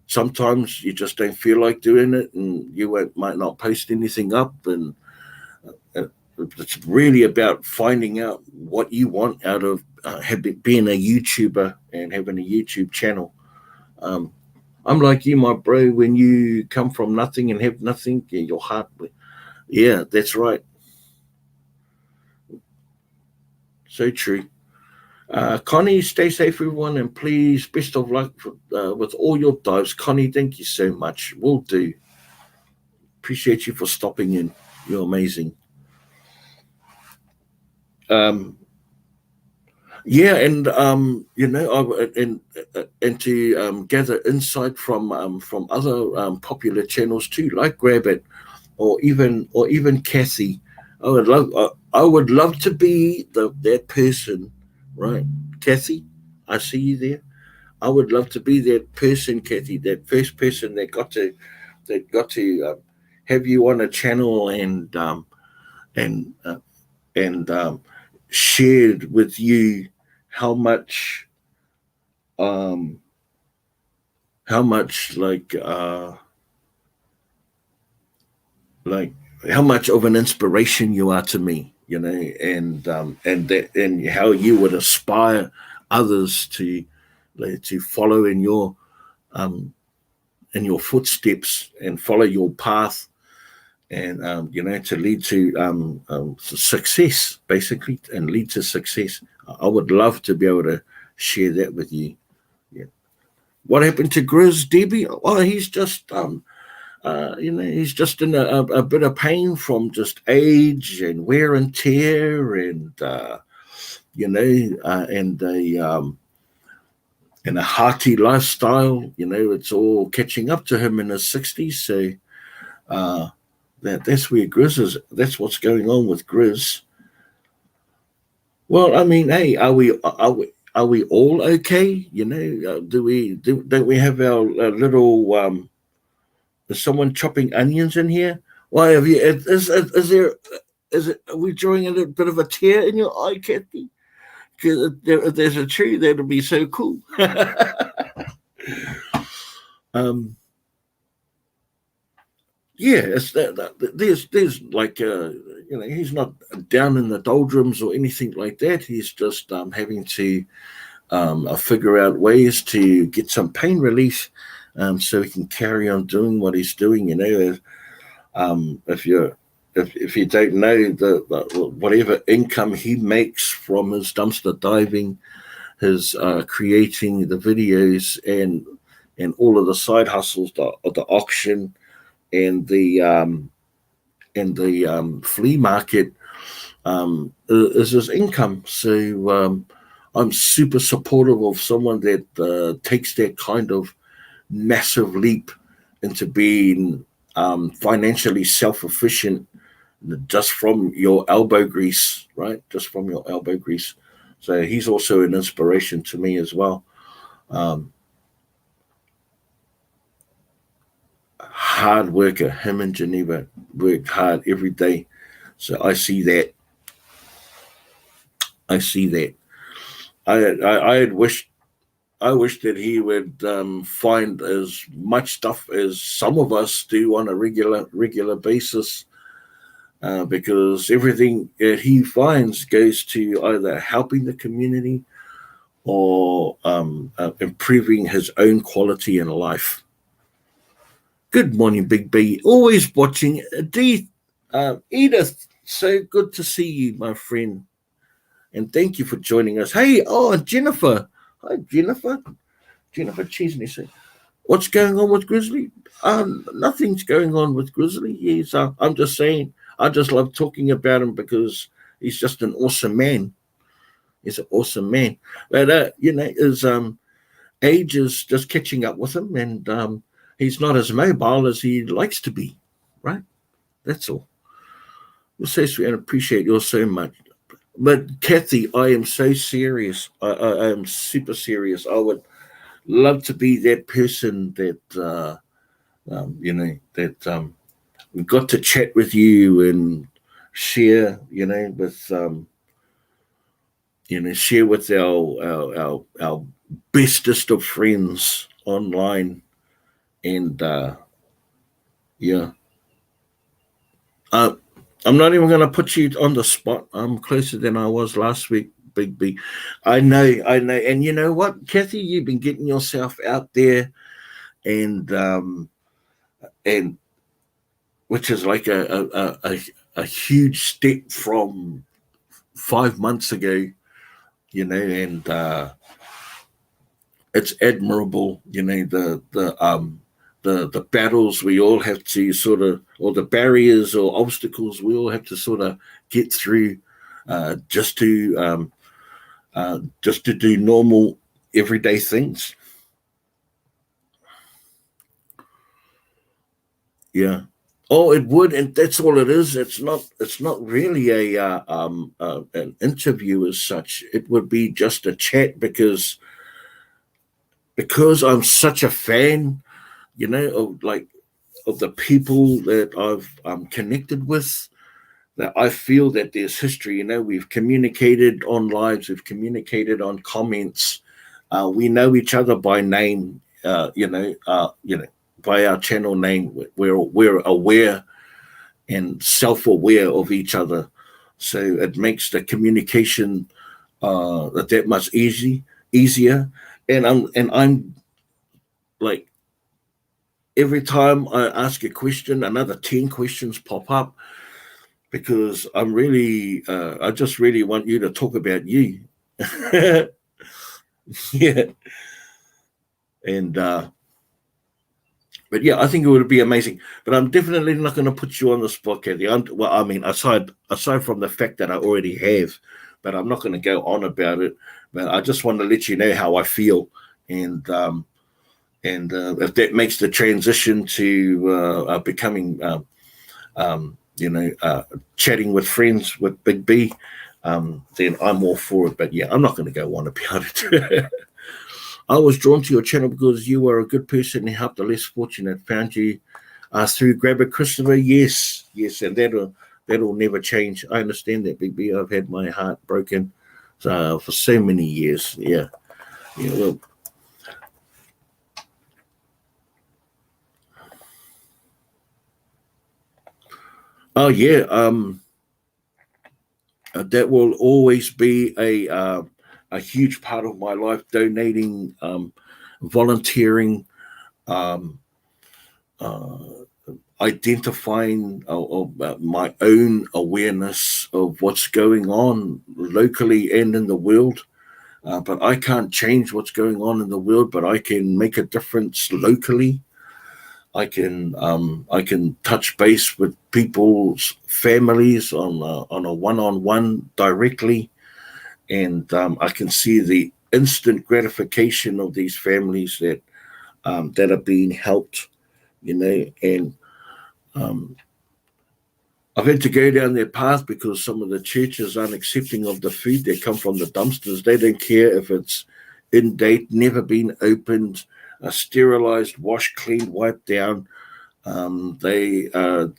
sometimes you just don't feel like doing it, and might not post anything up, and uh, it's really about finding out what you want out of being a YouTuber and having a YouTube channel. Um, I'm like you, my bro. When you come from nothing and have nothing, yeah, your heart. Yeah, that's right. So true. Connie, stay safe, everyone, and please, best of luck with all your dives. Connie, thank you so much. Will do. Appreciate you for stopping in. You're amazing. Um, yeah, and and to gather insight from other popular channels too, like Grab It, or even Kathy. I would love to be that person, right? Kathy, I see you there. I would love to be that person, Kathy, that first person that got to have you on a channel, and and shared with you how much um how much like how much of an inspiration you are to me, and how you would aspire others to follow um in your footsteps and follow your path, and to lead to success, basically, and lead to success. I would love to be able to share that with you. Yeah. What happened to Grizz, Debbie? Oh, he's just in a bit of pain from just age and wear and tear, and and a hearty lifestyle. It's all catching up to him in his 60s. So uh, that's where Grizz is. That's what's going on with Grizz. Well, I mean, hey, are we all okay? Don't we have our little is someone chopping onions in here? Why have you? Is there? Is it? Are we drawing a bit of a tear in your eye, Kathy? Because if there's a tree, that'd be so cool. um, yeah, there's like he's not down in the doldrums or anything like that. He's just having to figure out ways to get some pain relief, so he can carry on doing what he's doing. If you don't know, the whatever income he makes from his dumpster diving, his creating the videos, and all of the side hustles, the auction, and the flea market, is his income. So I'm super supportive of someone that takes that kind of massive leap into being financially self-efficient, just from your elbow grease, right? Just from your elbow grease. So he's also an inspiration to me as well. Um, Hard worker, him and Geneva worked hard every day. So I see that. I see that. I had wished. I wish that he would find as much stuff as some of us do on a regular basis, because everything that he finds goes to either helping the community, or improving his own quality in life. Good morning, Big B. Always watching. Edith, so good to see you, my friend. And thank you for joining us. Hey, Jennifer. Hi, Jennifer. Jennifer Chesney. What's going on with Grizzly? Nothing's going on with Grizzly. I'm just saying, I just love talking about him because he's just an awesome man. He's an awesome man. But, his age is just catching up with him, and he's not as mobile as he likes to be, right? That's all. You're so sweet and appreciate you so much. But Kathy, I am so serious. I am super serious. I would love to be that person that we got to chat with you and share, share with our bestest of friends online, and yeah. I'm not even going to put you on the spot. I'm closer than I was last week, Big B. I know. And you know what, Kathy? You've been getting yourself out there, and which is like a huge step from 5 months ago, and it's admirable, the battles we all have to sort of, or the barriers or obstacles we all have to sort of get through, just to do normal everyday things. Yeah. Oh, it would, and that's all it is. It's not really an interview as such. It would be just a chat because I'm such a fan, of the people that I've connected with, that I feel that there's history. We've communicated on lives, we've communicated on comments. We know each other by name, by our channel name. We're aware and self-aware of each other. So it makes the communication that much easier. And I'm like, every time I ask a question, another 10 questions pop up, because I'm really, I just really want you to talk about you. Yeah. And, but yeah, I think it would be amazing. But I'm definitely not going to put you on the spot, Kathy. Aside from the fact that I already have, but I'm not going to go on about it. But I just want to let you know how I feel. And if that makes the transition to becoming, chatting with friends with Big B, then I'm all for it. But yeah, I'm not going to go on about it. I was drawn to your channel because you were a good person and helped the less fortunate. Found you through Grabber Christopher. Yes, and that'll never change. I understand that, Big B. I've had my heart broken for so many years. Yeah. Well. Oh yeah, that will always be a huge part of my life. Donating, volunteering, identifying my own awareness of what's going on locally and in the world. But I can't change what's going on in the world, but I can make a difference locally. I can touch base with people's families on a one-on-one directly, and I can see the instant gratification of these families that are being helped, and I've had to go down their path because some of the churches aren't accepting of the food that come from the dumpsters. They don't care if it's in date, never been opened, sterilized, washed, cleaned, wiped down. They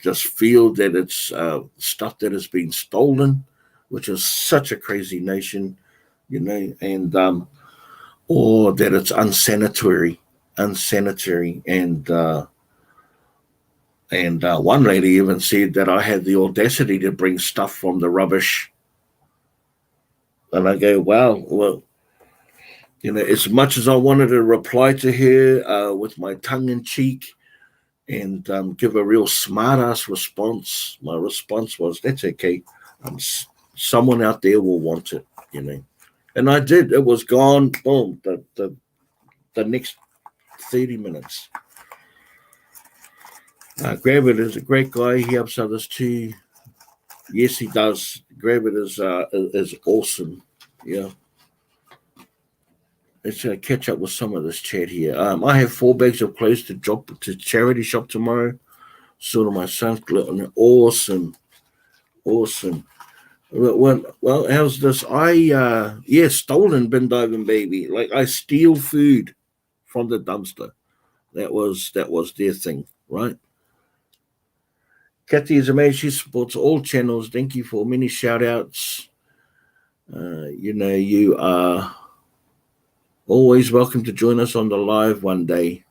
just feel that it's stuff that has been stolen, which is such a crazy nation, and or that it's unsanitary, and one lady even said that I had the audacity to bring stuff from the rubbish, and I go, wow, well. You know, as much as I wanted to reply to her with my tongue in cheek and give a real smart ass response, my response was, "That's okay. Someone out there will want it." You know, and I did. It was gone. Boom. The next 30 minutes. Gravit is a great guy. He helps others too. Yes, he does. Gravit is awesome. Yeah. Let's catch up with some of this chat here. I have 4 bags of clothes to drop to charity shop tomorrow. Sort of my son's gluten. Awesome. Awesome. Well, how's this? Stolen bin diving baby. Like I steal food from the dumpster. That was their thing, right? Kathy is amazing. She supports all channels. Thank you for many shout outs. You are always welcome to join us on the live one day.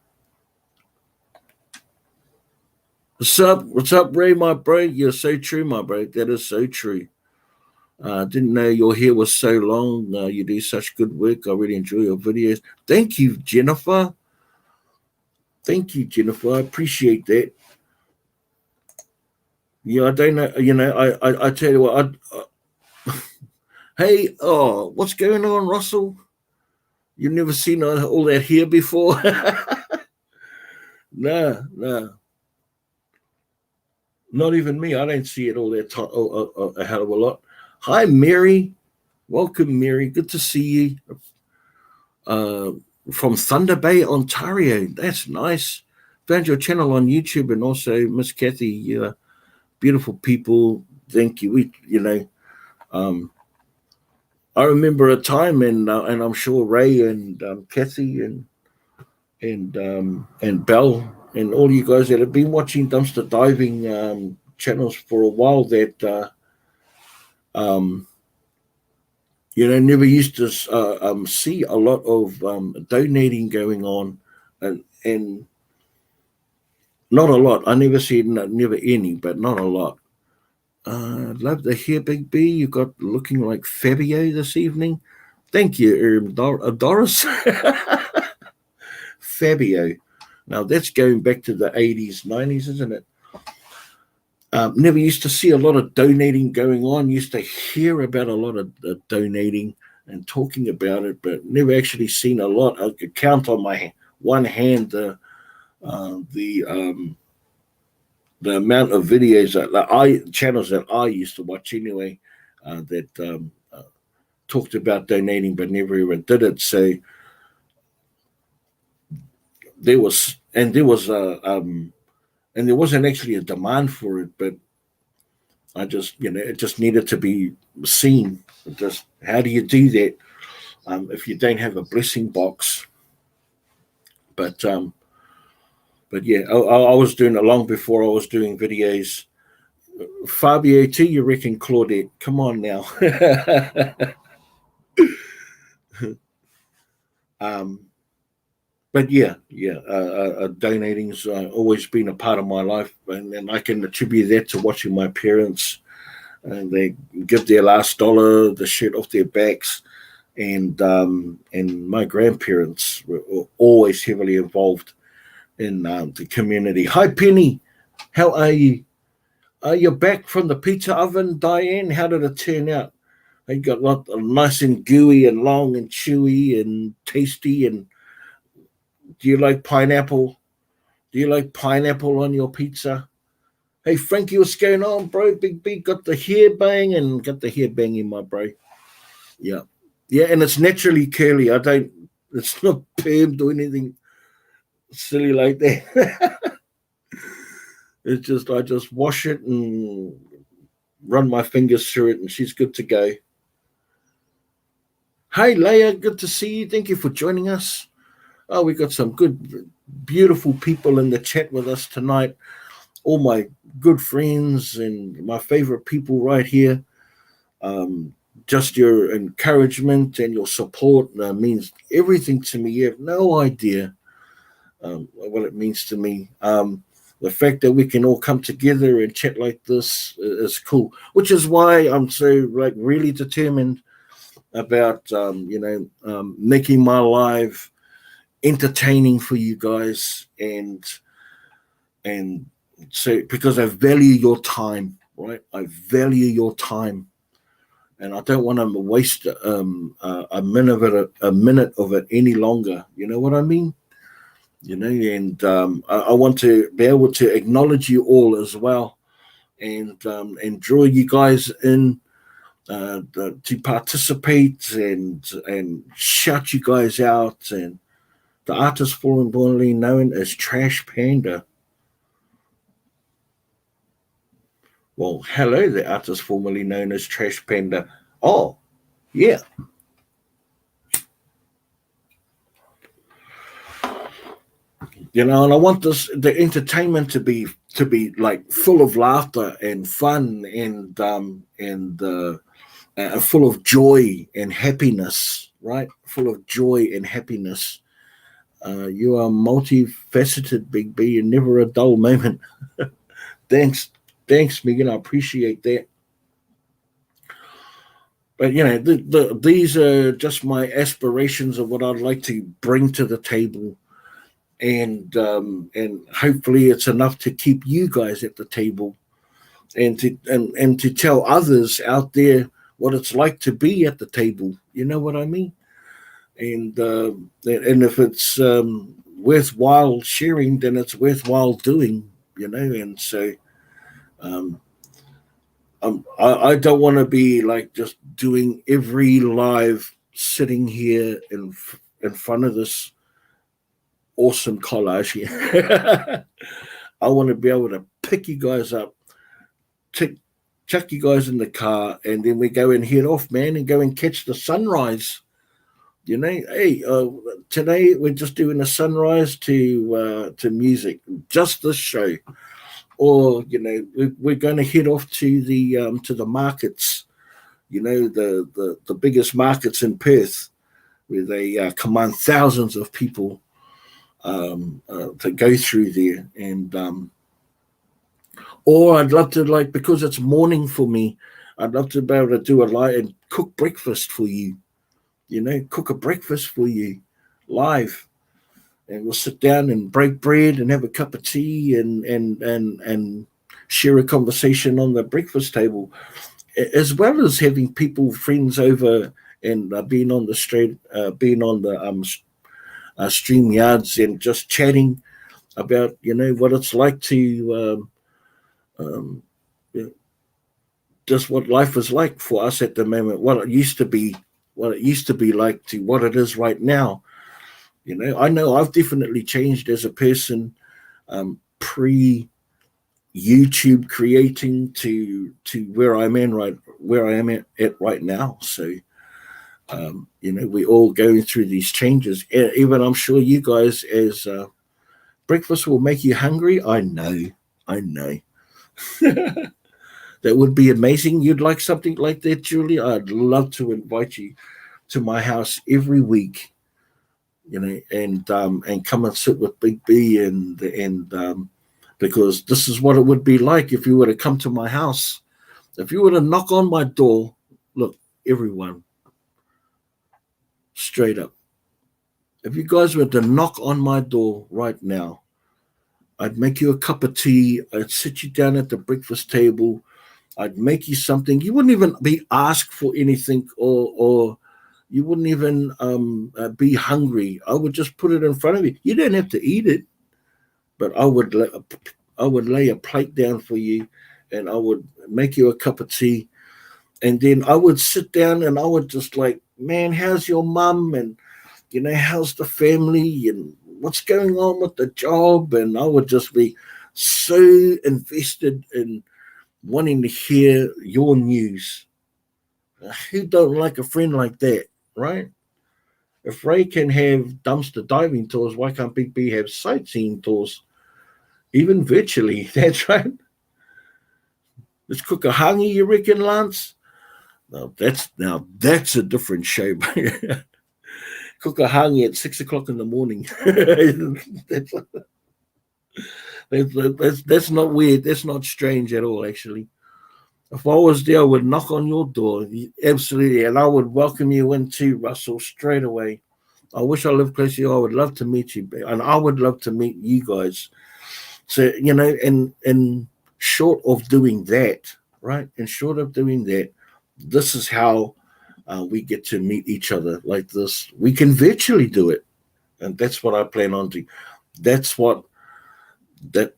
What's up, Ray, my bro? You're so true, my bro. That is so true. Didn't know your hair was so long. You do such good work. I really enjoy your videos. Thank you, Jennifer. Thank you, Jennifer. I appreciate that. Yeah, I don't know. You know, I tell you what. Hey, what's going on, Russell? You've never seen all that hair before? No. Not even me. I don't see it all that a hell of a lot. Hi, Mary. Welcome, Mary. Good to see you. From Thunder Bay, Ontario. That's nice. Found your channel on YouTube, and also Miss Kathy. Beautiful people. Thank you. I remember a time, and I'm sure Ray and Kathy and Belle and all you guys that have been watching dumpster diving channels for a while that never used to see a lot of donating going on, and not a lot. I never see never any, but not a lot. Love to hear, Big B. You got looking like Fabio this evening. Thank you, Doris. Fabio. Now that's going back to the 80s, 90s, isn't it? Never used to see a lot of donating going on. Used to hear about a lot of donating and talking about it, but never actually seen a lot. I could count on my one hand the amount of videos channels that I used to watch anyway that talked about donating, but never even did it. So there wasn't actually a demand for it, but it just needed to be seen. Just how do you do that if you don't have a blessing box? But yeah, I was doing it long before I was doing videos. Fabio too, you reckon, Claudette? Come on now. But donating's always been a part of my life, and I can attribute that to watching my parents. And they give their last dollar, the shirt off their backs, and my grandparents were always heavily involved in the community. Hi, Penny, how are you? You're back from the pizza oven, Diane. How did it turn out? They got nice and gooey and long and chewy and tasty. And do you like pineapple? Do you like pineapple on your pizza? Hey, Frankie, what's going on, bro? Big B got the hair banging, my bro. Yeah. Yeah, and it's naturally curly. It's not permed or anything silly like that. It's just, I just wash it and run my fingers through it, and she's good to go. Hey, Leia, good to see you. Thank you for joining us. Oh, we got some good, beautiful people in the chat with us tonight. All my good friends and my favorite people right here. Just your encouragement and your support means everything to me. You have no idea what it means to me. The fact that we can all come together and chat like this is cool, which is why I'm so really determined about making my life entertaining for you guys, and so because I value your time, right? I value your time, and I don't want to waste a minute of it any longer. You know what I mean? And I want to be able to acknowledge you all as well, and draw you guys in to participate and shout you guys out. And the artist formerly known as Trash Panda. Well, hello, the artist formerly known as Trash Panda. Oh, yeah. And I want the entertainment to be like full of laughter and fun, and full of joy and happiness, right? Full of joy and happiness. You are multifaceted, Big B, and never a dull moment. Thanks, Megan. I appreciate that. But these are just my aspirations of what I'd like to bring to the table, and hopefully it's enough to keep you guys at the table, and to tell others out there what it's like to be at the table. You know what I mean? And if it's worthwhile sharing, then it's worthwhile doing. And so um, I don't want to be like just doing every live sitting here in front of this awesome collage here. I want to be able to pick you guys up, chuck you guys in the car, and then we go and head off, man, and go and catch the sunrise. Hey, today we're just doing a sunrise to music, just this show, or we're going to head off to the markets, the biggest markets in Perth, where they command thousands of people to go through there, and or I'd love to, like, because it's morning for me, I'd love to be able to do a live and cook breakfast for you. Cook a breakfast for you live, and we'll sit down and break bread and have a cup of tea and share a conversation on the breakfast table, as well as having friends over, and being on the street, being on the stream yards, and just chatting about what it's like to just what life is like for us at the moment, what it used to be like to what it is right now. I know I've definitely changed as a person, pre YouTube creating to where I am at right now. So we're all going through these changes. Even I'm sure you guys, as breakfast will make you hungry. I know. That would be amazing. You'd like something like that, Julie? I'd love to invite you to my house every week, and come and sit with Big B, and because this is what it would be like if you were to come to my house. If you were to knock on my door, look, everyone, straight up, if you guys were to knock on my door right now, I'd make you a cup of tea. I'd sit you down at the breakfast table. I'd make you something. You wouldn't even be asked for anything, or you wouldn't even be hungry. I would just put it in front of you. You didn't have to eat it, but I would lay a plate down for you, and I would make you a cup of tea, and then I would sit down and I would just like, man, how's your mum, and how's the family, and what's going on with the job, and I would just be so invested in wanting to hear your news. Who don't like a friend like that, right? If Ray can have dumpster diving tours, why can't Big B have sightseeing tours, even virtually? That's right. Let's cook a hangi, you reckon, Lance? Now that's a different show. Cook a hangi at 6 o'clock in the morning. that's not weird. That's not strange at all, actually. If I was there, I would knock on your door. Absolutely. And I would welcome you in too, Russell, straight away. I wish I lived close to you. I would love to meet you. And I would love to meet you guys. So, in short of doing that, right? In short of doing that, this is how we get to meet each other like this. We can virtually do it. And that's what I plan on doing. That's what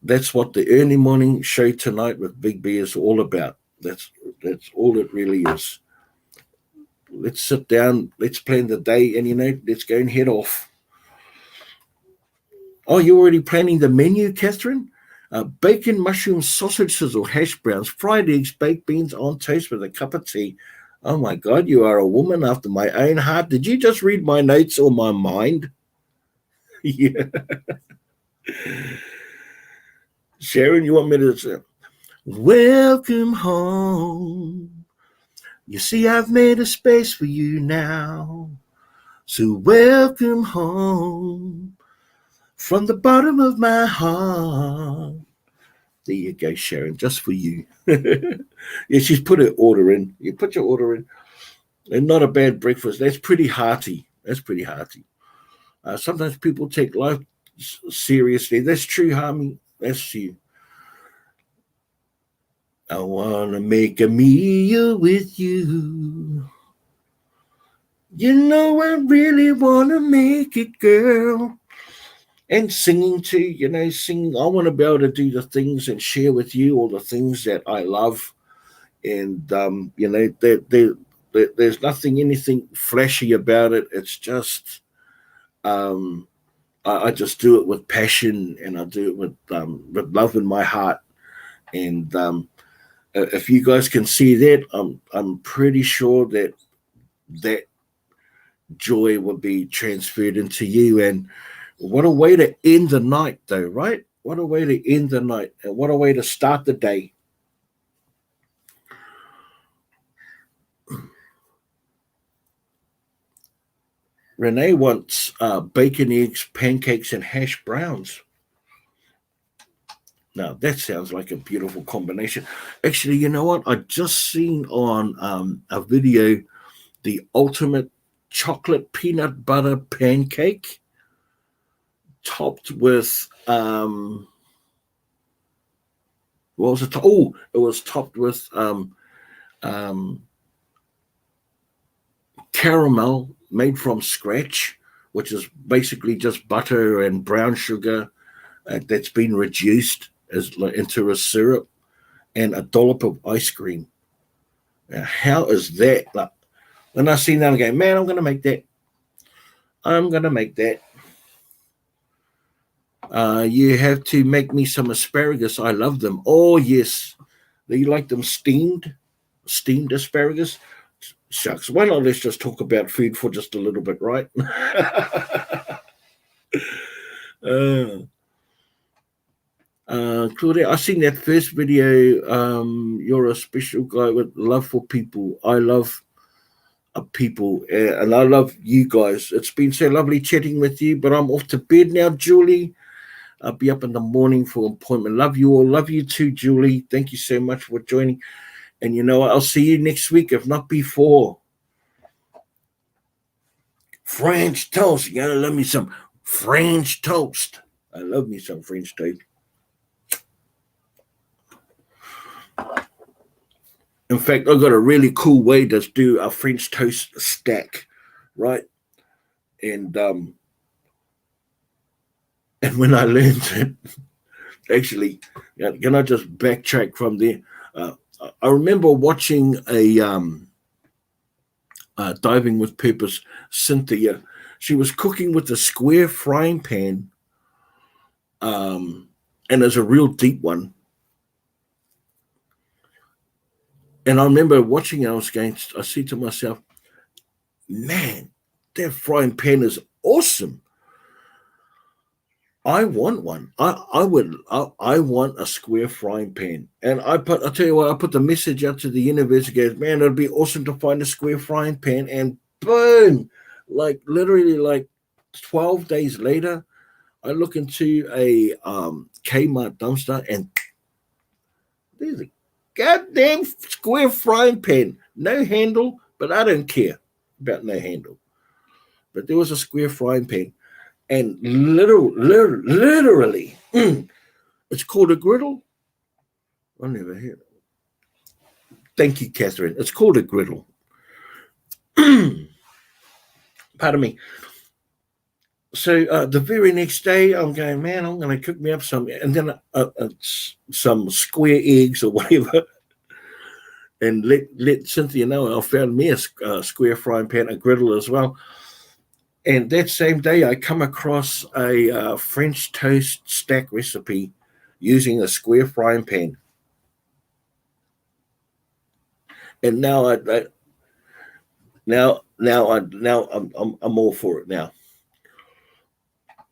that's what the early morning show tonight with Big B is all about. That's all it really is. Let's sit down, let's plan the day, and let's go and head off. Oh, you're already planning the menu, Catherine? Bacon, mushroom, sausage sizzle, hash browns, fried eggs, baked beans on toast with a cup of tea. Oh my God, you are a woman after my own heart. Did you just read my notes or my mind? Yeah. Sharon, you want me to say, welcome home. You see, I've made a space for you now. So welcome home from the bottom of my heart. There you go, Sharon, just for you. Yeah, she's put her order in. You put your order in. And not a bad breakfast. That's pretty hearty. That's pretty hearty. Sometimes people take life seriously. That's true, Harmy. That's you. I want to make a meal with you. You know I really want to make it, girl. And singing too, singing. I want to be able to do the things and share with you all the things that I love. And, there's nothing, anything flashy about it. It's just, I just do it with passion, and I do it with love in my heart. And if you guys can see that, I'm pretty sure that joy will be transferred into you. And what a way to end the night, though, right? What a way to end the night, and what a way to start the day. Renee wants bacon, eggs, pancakes, and hash browns. Now that sounds like a beautiful combination. Actually, you know what? I just seen on a video the ultimate chocolate peanut butter pancake topped with what was it? Oh, it was topped with um, caramel made from scratch, which is basically just butter and brown sugar that's been reduced into a syrup, and a dollop of ice cream. Now, how is that? Like, when I see that, I'm going, man, I'm going to make that. I'm going to make that. You have to make me some asparagus. I love them. Oh, yes. Do you like them steamed? Steamed asparagus? Shucks. Why not let's just talk about food for just a little bit, right? uh, Claudia, I seen that first video. You're a special guy with love for people. I love people, and I love you guys. It's been so lovely chatting with you, but I'm off to bed now, Julie. I'll be up in the morning for an appointment. Love you all. Love you too, Julie. Thank you so much for joining. And you know what? I'll see you next week, if not before. French toast. You gotta love me some French toast. I love me some French toast. In fact, I've got a really cool way to do a French toast stack, right? And when I learned it, actually, can I just backtrack from there? Uh, I remember watching a Diving with Purpose, Cynthia. She was cooking with a square frying pan, and it's a real deep one. And I remember watching it, I said to myself, man, that frying pan is awesome. I want one. I want a square frying pan. And I tell you what, I put the message out to the universe. It goes, man, it'd be awesome to find a square frying pan. And boom, like literally like 12 days later, I look into a Kmart dumpster, and there's a goddamn square frying pan, no handle, but I don't care about no handle. But there was a square frying pan, and literally, it's called a griddle. I never heard it. Thank you, Catherine. It's called a griddle. Pardon me. So the very next day, I'm going, man, I'm going to cook me up some, and then some square eggs or whatever, and let Cynthia know I found me a square frying pan, a griddle as well. And that same day, I come across a French toast stack recipe using a square frying pan. And now I'm all for it now.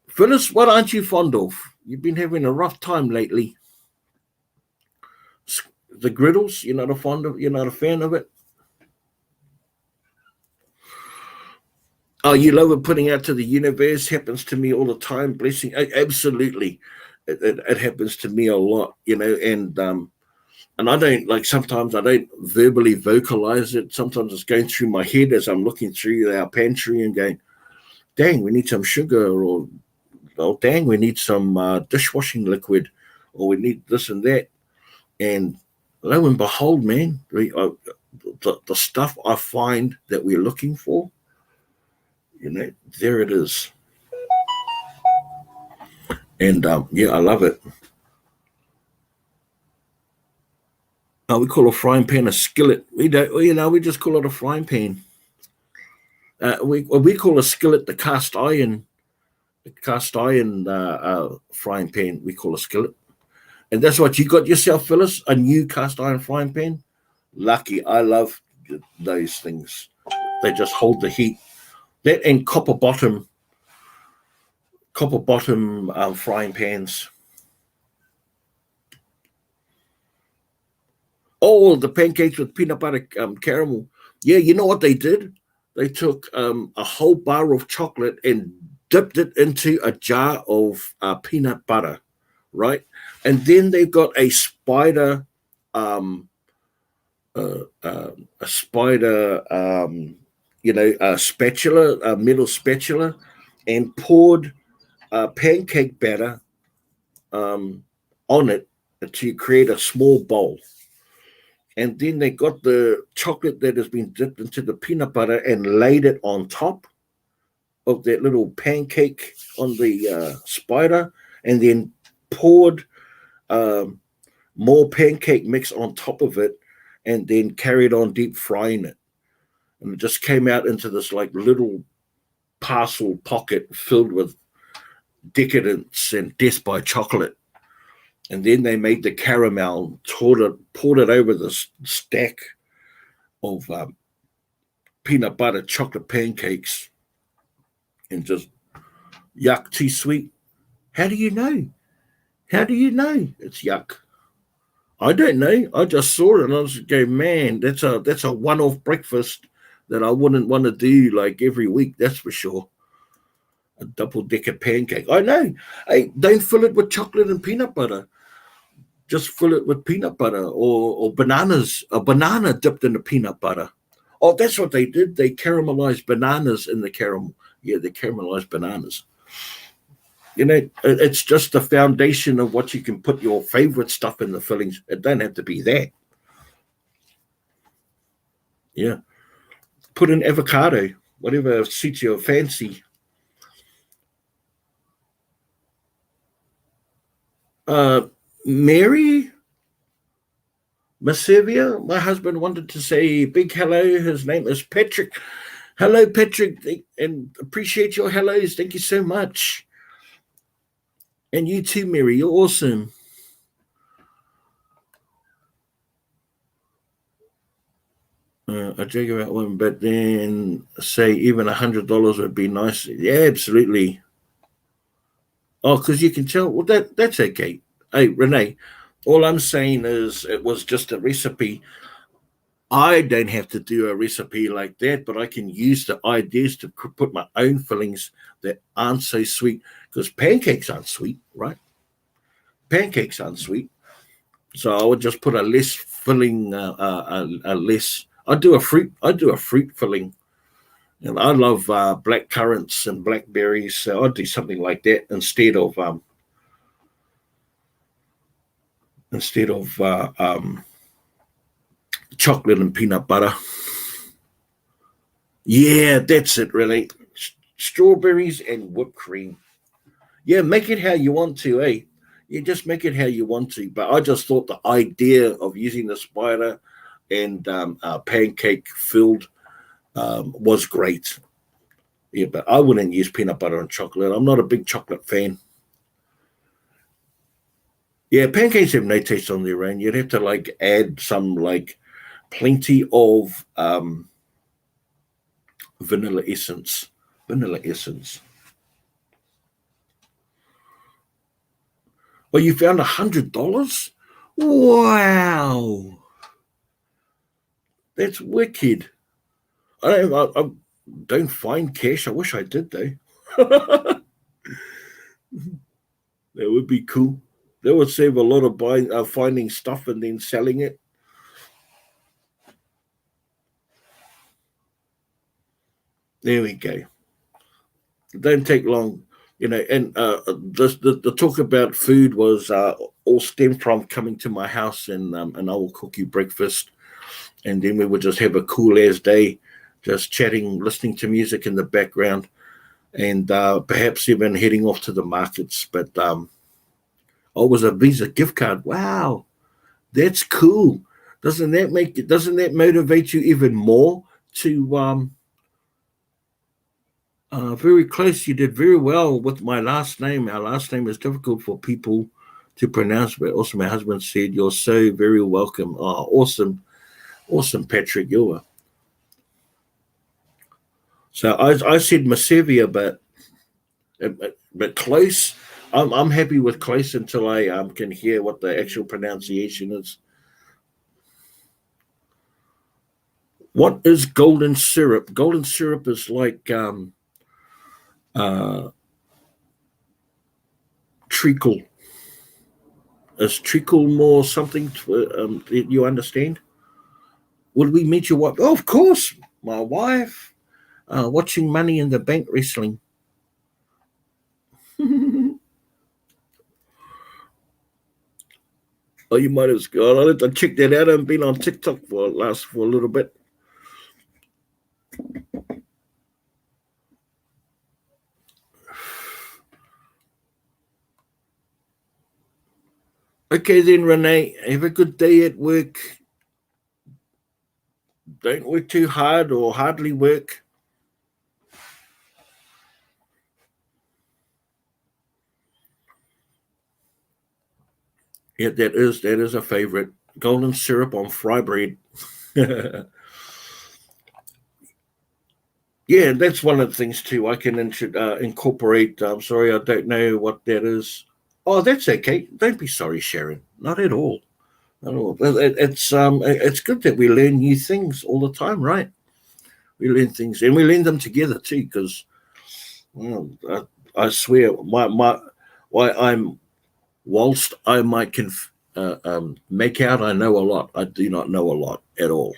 Phyllis, what aren't you fond of? You've been having a rough time lately. The griddles, you're not a fan of it? Oh, you love it putting out to the universe. Happens to me all the time. Blessing, absolutely. It happens to me a lot, and I don't, like, sometimes I don't verbally vocalize it. Sometimes it's going through my head as I'm looking through our pantry and going, dang, we need some sugar, or oh, dang, we need some dishwashing liquid, or we need this and that. And lo and behold, man, the stuff I find that we're looking for, there it is. And yeah, I love it. We call a frying pan a skillet. We don't, we just call it a frying pan. We call a skillet the cast iron frying pan. We call a skillet. And that's what you got yourself, Phyllis, a new cast iron frying pan. Lucky. I love those things. They just hold the heat. That and copper bottom frying pans. Oh, the pancakes with peanut butter caramel. Yeah, you know what they did? They took a whole bar of chocolate and dipped it into a jar of peanut butter, right? And then they've got a spider, a spatula, a metal spatula, and poured pancake batter on it to create a small bowl. And then they got the chocolate that has been dipped into the peanut butter and laid it on top of that little pancake on the spider, and then poured more pancake mix on top of it, and then carried on deep frying it. And it just came out into this like little parcel pocket filled with decadence and death by chocolate. And then they made the caramel, poured it over the stack of peanut butter chocolate pancakes, and just yuck, too sweet. How do you know? How do you know it's yuck? I don't know. I just saw it and I was going, man, that's a one-off breakfast that I wouldn't want to do like every week. That's for sure. A double-decker pancake. I know. Hey, don't fill it with chocolate and peanut butter. Just fill it with peanut butter or bananas, a banana dipped in the peanut butter. Oh, that's what they did. They caramelized bananas in the caramel. Yeah, they caramelized bananas. It's just the foundation of what you can put your favorite stuff in the fillings. It don't have to be that. Yeah. Put in avocado, whatever suits your fancy. Mary Masivia, my husband wanted to say big hello. His name is Patrick. Hello, Patrick, and appreciate your hellos. Thank you so much. And you too, Mary. You're awesome. I joke about one, but then say even $100 would be nice. Yeah, absolutely. Oh, because you can tell. Well, that's okay. Hey, Renee, all I'm saying is it was just a recipe. I don't have to do a recipe like that, but I can use the ideas to put my own fillings that aren't so sweet, because pancakes aren't sweet, right? Pancakes aren't sweet. So I would just put a less filling, a less. I do a fruit filling, and I love black currants and blackberries. So I'd do something like that instead of chocolate and peanut butter. Yeah, that's it. Really, strawberries and whipped cream. Yeah, make it how you want to, eh? You just make it how you want to. But I just thought the idea of using the spider and pancake filled was great. Yeah, but I wouldn't use peanut butter and chocolate. I'm not a big chocolate fan. Yeah, pancakes have no taste on their own. You'd have to like add some like plenty of vanilla essence. Vanilla essence. Well, you found $100? Wow, that's wicked. I don't find cash. I wish I did though. That would be cool. That would save a lot of buying, finding stuff and then selling it. There we go. It don't take long, And the talk about food was all stemmed from coming to my house and I will cook you breakfast, and then we would just have a cool ass day, just chatting, listening to music in the background, and perhaps even heading off to the markets. But it was a Visa gift card. Wow, that's cool. Doesn't that motivate you even more to very close. You did very well with my last name. Our last name is difficult for people to pronounce, but also my husband said, "You're so very welcome." Oh, awesome. Awesome, Patrick. You were. So I said Masevia, but close. I'm happy with close until I can hear what the actual pronunciation is. What is golden syrup? Golden syrup is like uh, treacle. Is treacle more something you understand? Would we meet your wife? Oh, of course, my wife. Watching Money in the Bank wrestling. Oh, you might have gone. I'll have to check that out. I've been on TikTok for a little bit. Okay, then, Renee. Have a good day at work. Don't work too hard or hardly work. Yeah, that is a favorite. Golden syrup on fry bread. Yeah, that's one of the things too. I can incorporate. I'm sorry, I don't know what that is. Oh, that's okay. Don't be sorry, Sharon. Not at all. Not at all. It's good that we learn new things all the time, right? We learn things and we learn them together too. Because I swear, my why I'm whilst I might make out I know a lot, I do not know a lot at all.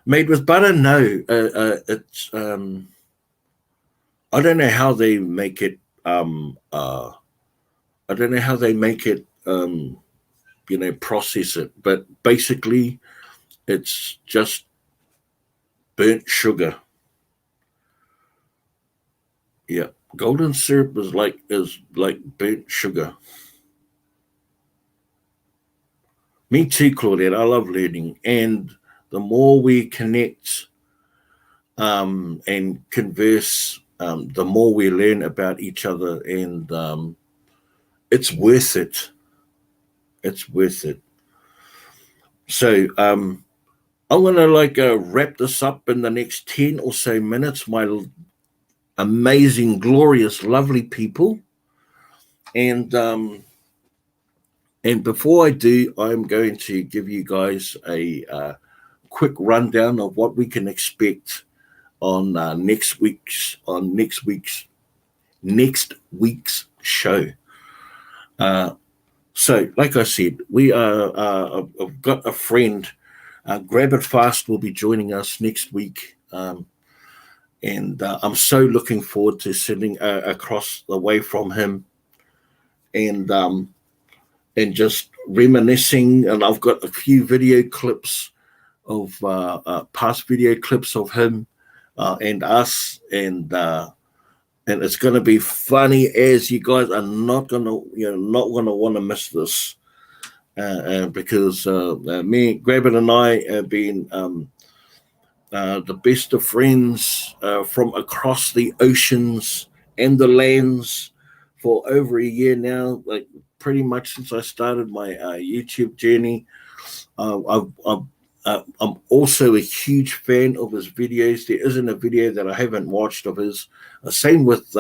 Made with butter? No, it's I don't know how they make it. I don't know how they make it. Process it, but basically, it's just burnt sugar. Yeah, golden syrup is like burnt sugar. Me too, Claudette. I love learning, and the more we connect and converse, the more we learn about each other, and it's worth it. It's worth it. So I'm gonna wrap this up in the next 10 or so minutes. My amazing, glorious, lovely people, and before I do, I'm going to give you guys a quick rundown of what we can expect on next week's show. So, like I said, I've got a friend. Grab It Fast will be joining us next week. And I'm so looking forward to sitting across the way from him and just reminiscing. And I've got a few video clips of past video clips of him and us, and it's going to be funny as you guys are not going to want to miss this because me, Grabbit, and I have been the best of friends from across the oceans and the lands for over a year now, like pretty much since I started my YouTube journey. I'm also a huge fan of his videos. There isn't a video that I haven't watched of his. Same with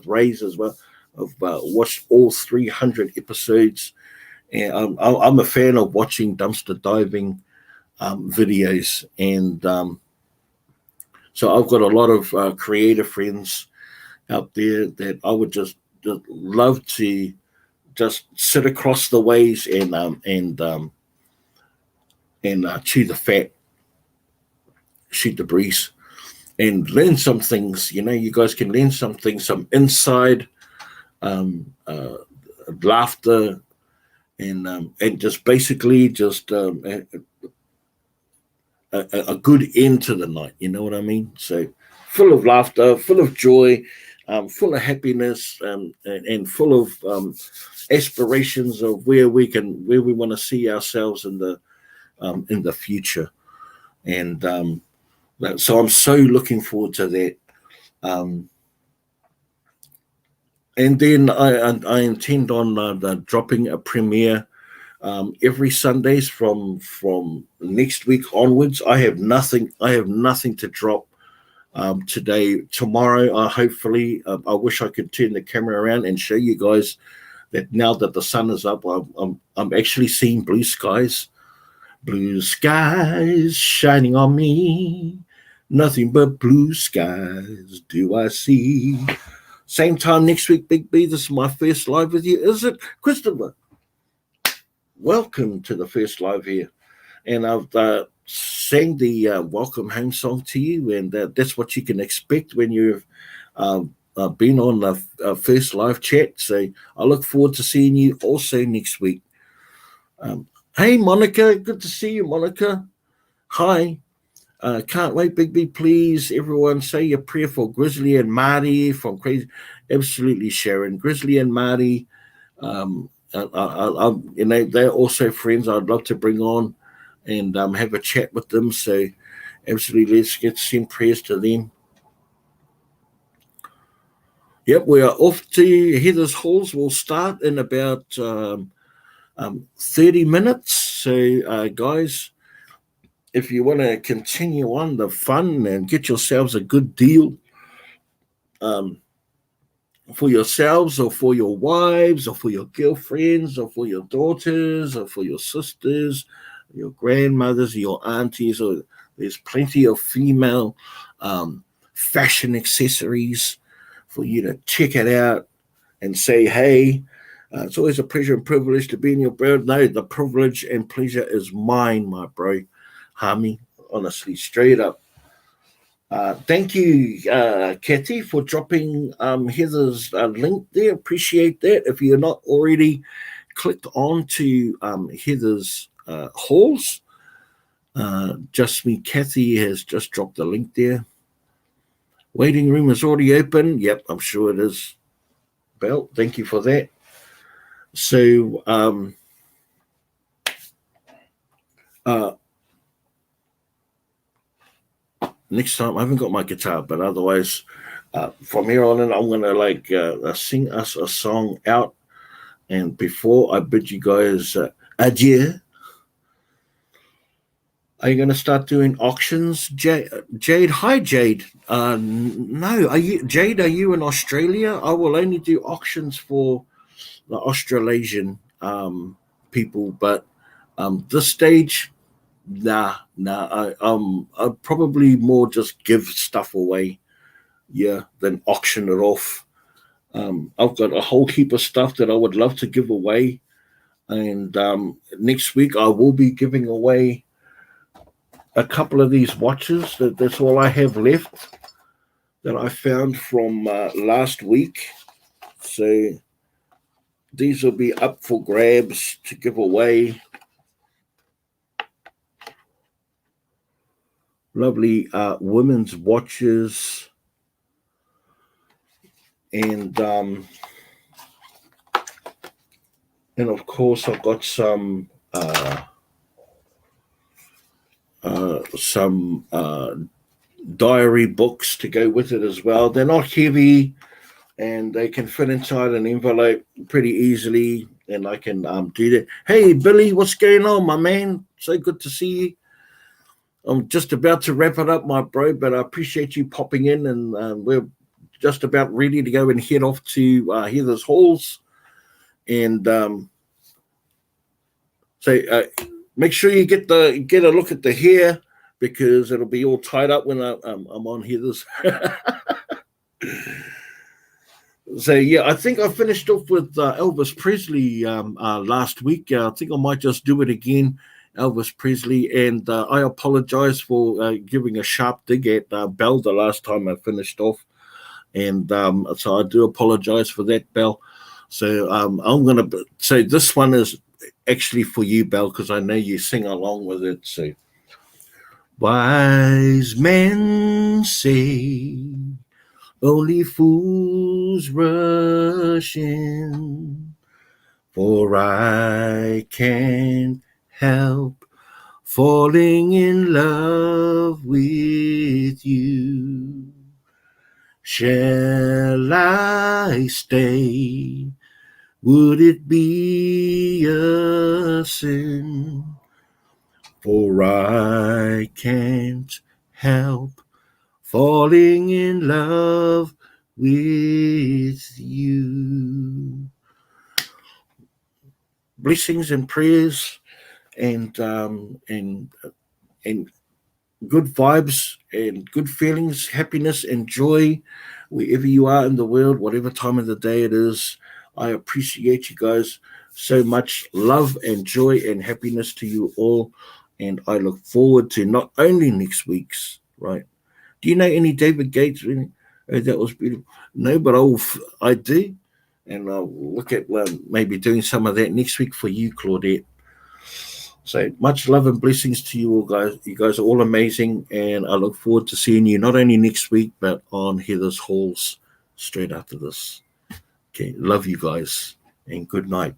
Ray's as well. I've watched all 300 episodes, and I'm a fan of watching dumpster diving videos, and so I've got a lot of creative friends out there that I would just love to just sit across the ways and chew the fat, shoot the breeze, and learn some things. You guys can learn some things, some inside laughter, and just basically just a good end to the night. You know what I mean? So full of laughter, full of joy, full of happiness, and full of aspirations of where we want to see ourselves in the future. And so I'm so looking forward to that. And then I intend on dropping a premiere every Sundays from next week onwards. I have nothing to drop today. Tomorrow, hopefully, I wish I could turn the camera around and show you guys that now that the sun is up, I'm actually seeing blue skies shining on me. Nothing but blue skies do I see. Same time next week, Big B. This is my first live with you. Is it, Christopher? Welcome to the first live here. And I've sang the welcome home song to you, and that's what you can expect when you've been on the first live chat. So I look forward to seeing you also next week. Hey, Monica. Good to see you, Monica. Hi. Can't wait, Big B. Please, everyone, say a prayer for Grizzly and Marty from Crazy. Absolutely, Sharon. Grizzly and Marty. They're also friends I'd love to bring on and have a chat with them. So absolutely, let's send prayers to them. Yep, we are off to Heather's Halls. We'll start in about 30 minutes. So, guys, if you want to continue on the fun and get yourselves a good deal for yourselves or for your wives or for your girlfriends or for your daughters or for your sisters, your grandmothers, your aunties, or there's plenty of female fashion accessories for you to check it out and say, hey, it's always a pleasure and privilege to be in your bro. No, the privilege and pleasure is mine, my bro. Hami, honestly, straight up. Thank you, Kathy, for dropping Heather's link there. Appreciate that. If you're not already clicked on to Heather's halls, Just Me Kathy has just dropped the link there. Waiting room is already open. Yep, I'm sure it is. Belle, thank you for that. So, next time, I haven't got my guitar, but otherwise, from here on in, I'm going to sing us a song out. And before I bid you guys adieu, are you going to start doing auctions? Jade, hi, Jade. No, Jade, are you in Australia? I will only do auctions for the Australasian people, but this stage, nah. I'd probably more just give stuff away, than auction it off. I've got a whole heap of stuff that I would love to give away. And next week I will be giving away a couple of these watches. That's all I have left that I found from last week. So these will be up for grabs to give away. Lovely women's watches. And of course I've got some diary books to go with it as well. They're not heavy, and they can fit inside an envelope pretty easily, and I can do that. Hey Billy, what's going on, my man? So good to see you. I'm just about to wrap it up, my bro, but I appreciate you popping in, and we're just about ready to go and head off to Heather's Halls. And so make sure you get a look at the hair, because it'll be all tied up when I'm on Heather's. So yeah, I think I finished off with Elvis Presley last week. I think I might just do it again, Elvis Presley. And I apologize for giving a sharp dig at Bell the last time I finished off. And so I do apologize for that, Bell. So I'm going to say this one is actually for you, Bell, because I know you sing along with it. So, wise men say only fools rush in, for I can't help falling in love with you. Shall I stay? Would it be a sin? For I can't help falling in love with you. Blessings and prayers and good vibes and good feelings, happiness and joy wherever you are in the world, whatever time of the day it is. I appreciate you guys so much. Love and joy and happiness to you all. And I look forward to not only next week's, right? Do you know any David Gates? Really? Oh, that was beautiful. No, but I do. And I'll look at maybe doing some of that next week for you, Claudette. So much love and blessings to you all, guys. You guys are all amazing, and I look forward to seeing you not only next week, but on Heather's Halls straight after this. Okay, love you guys, and good night.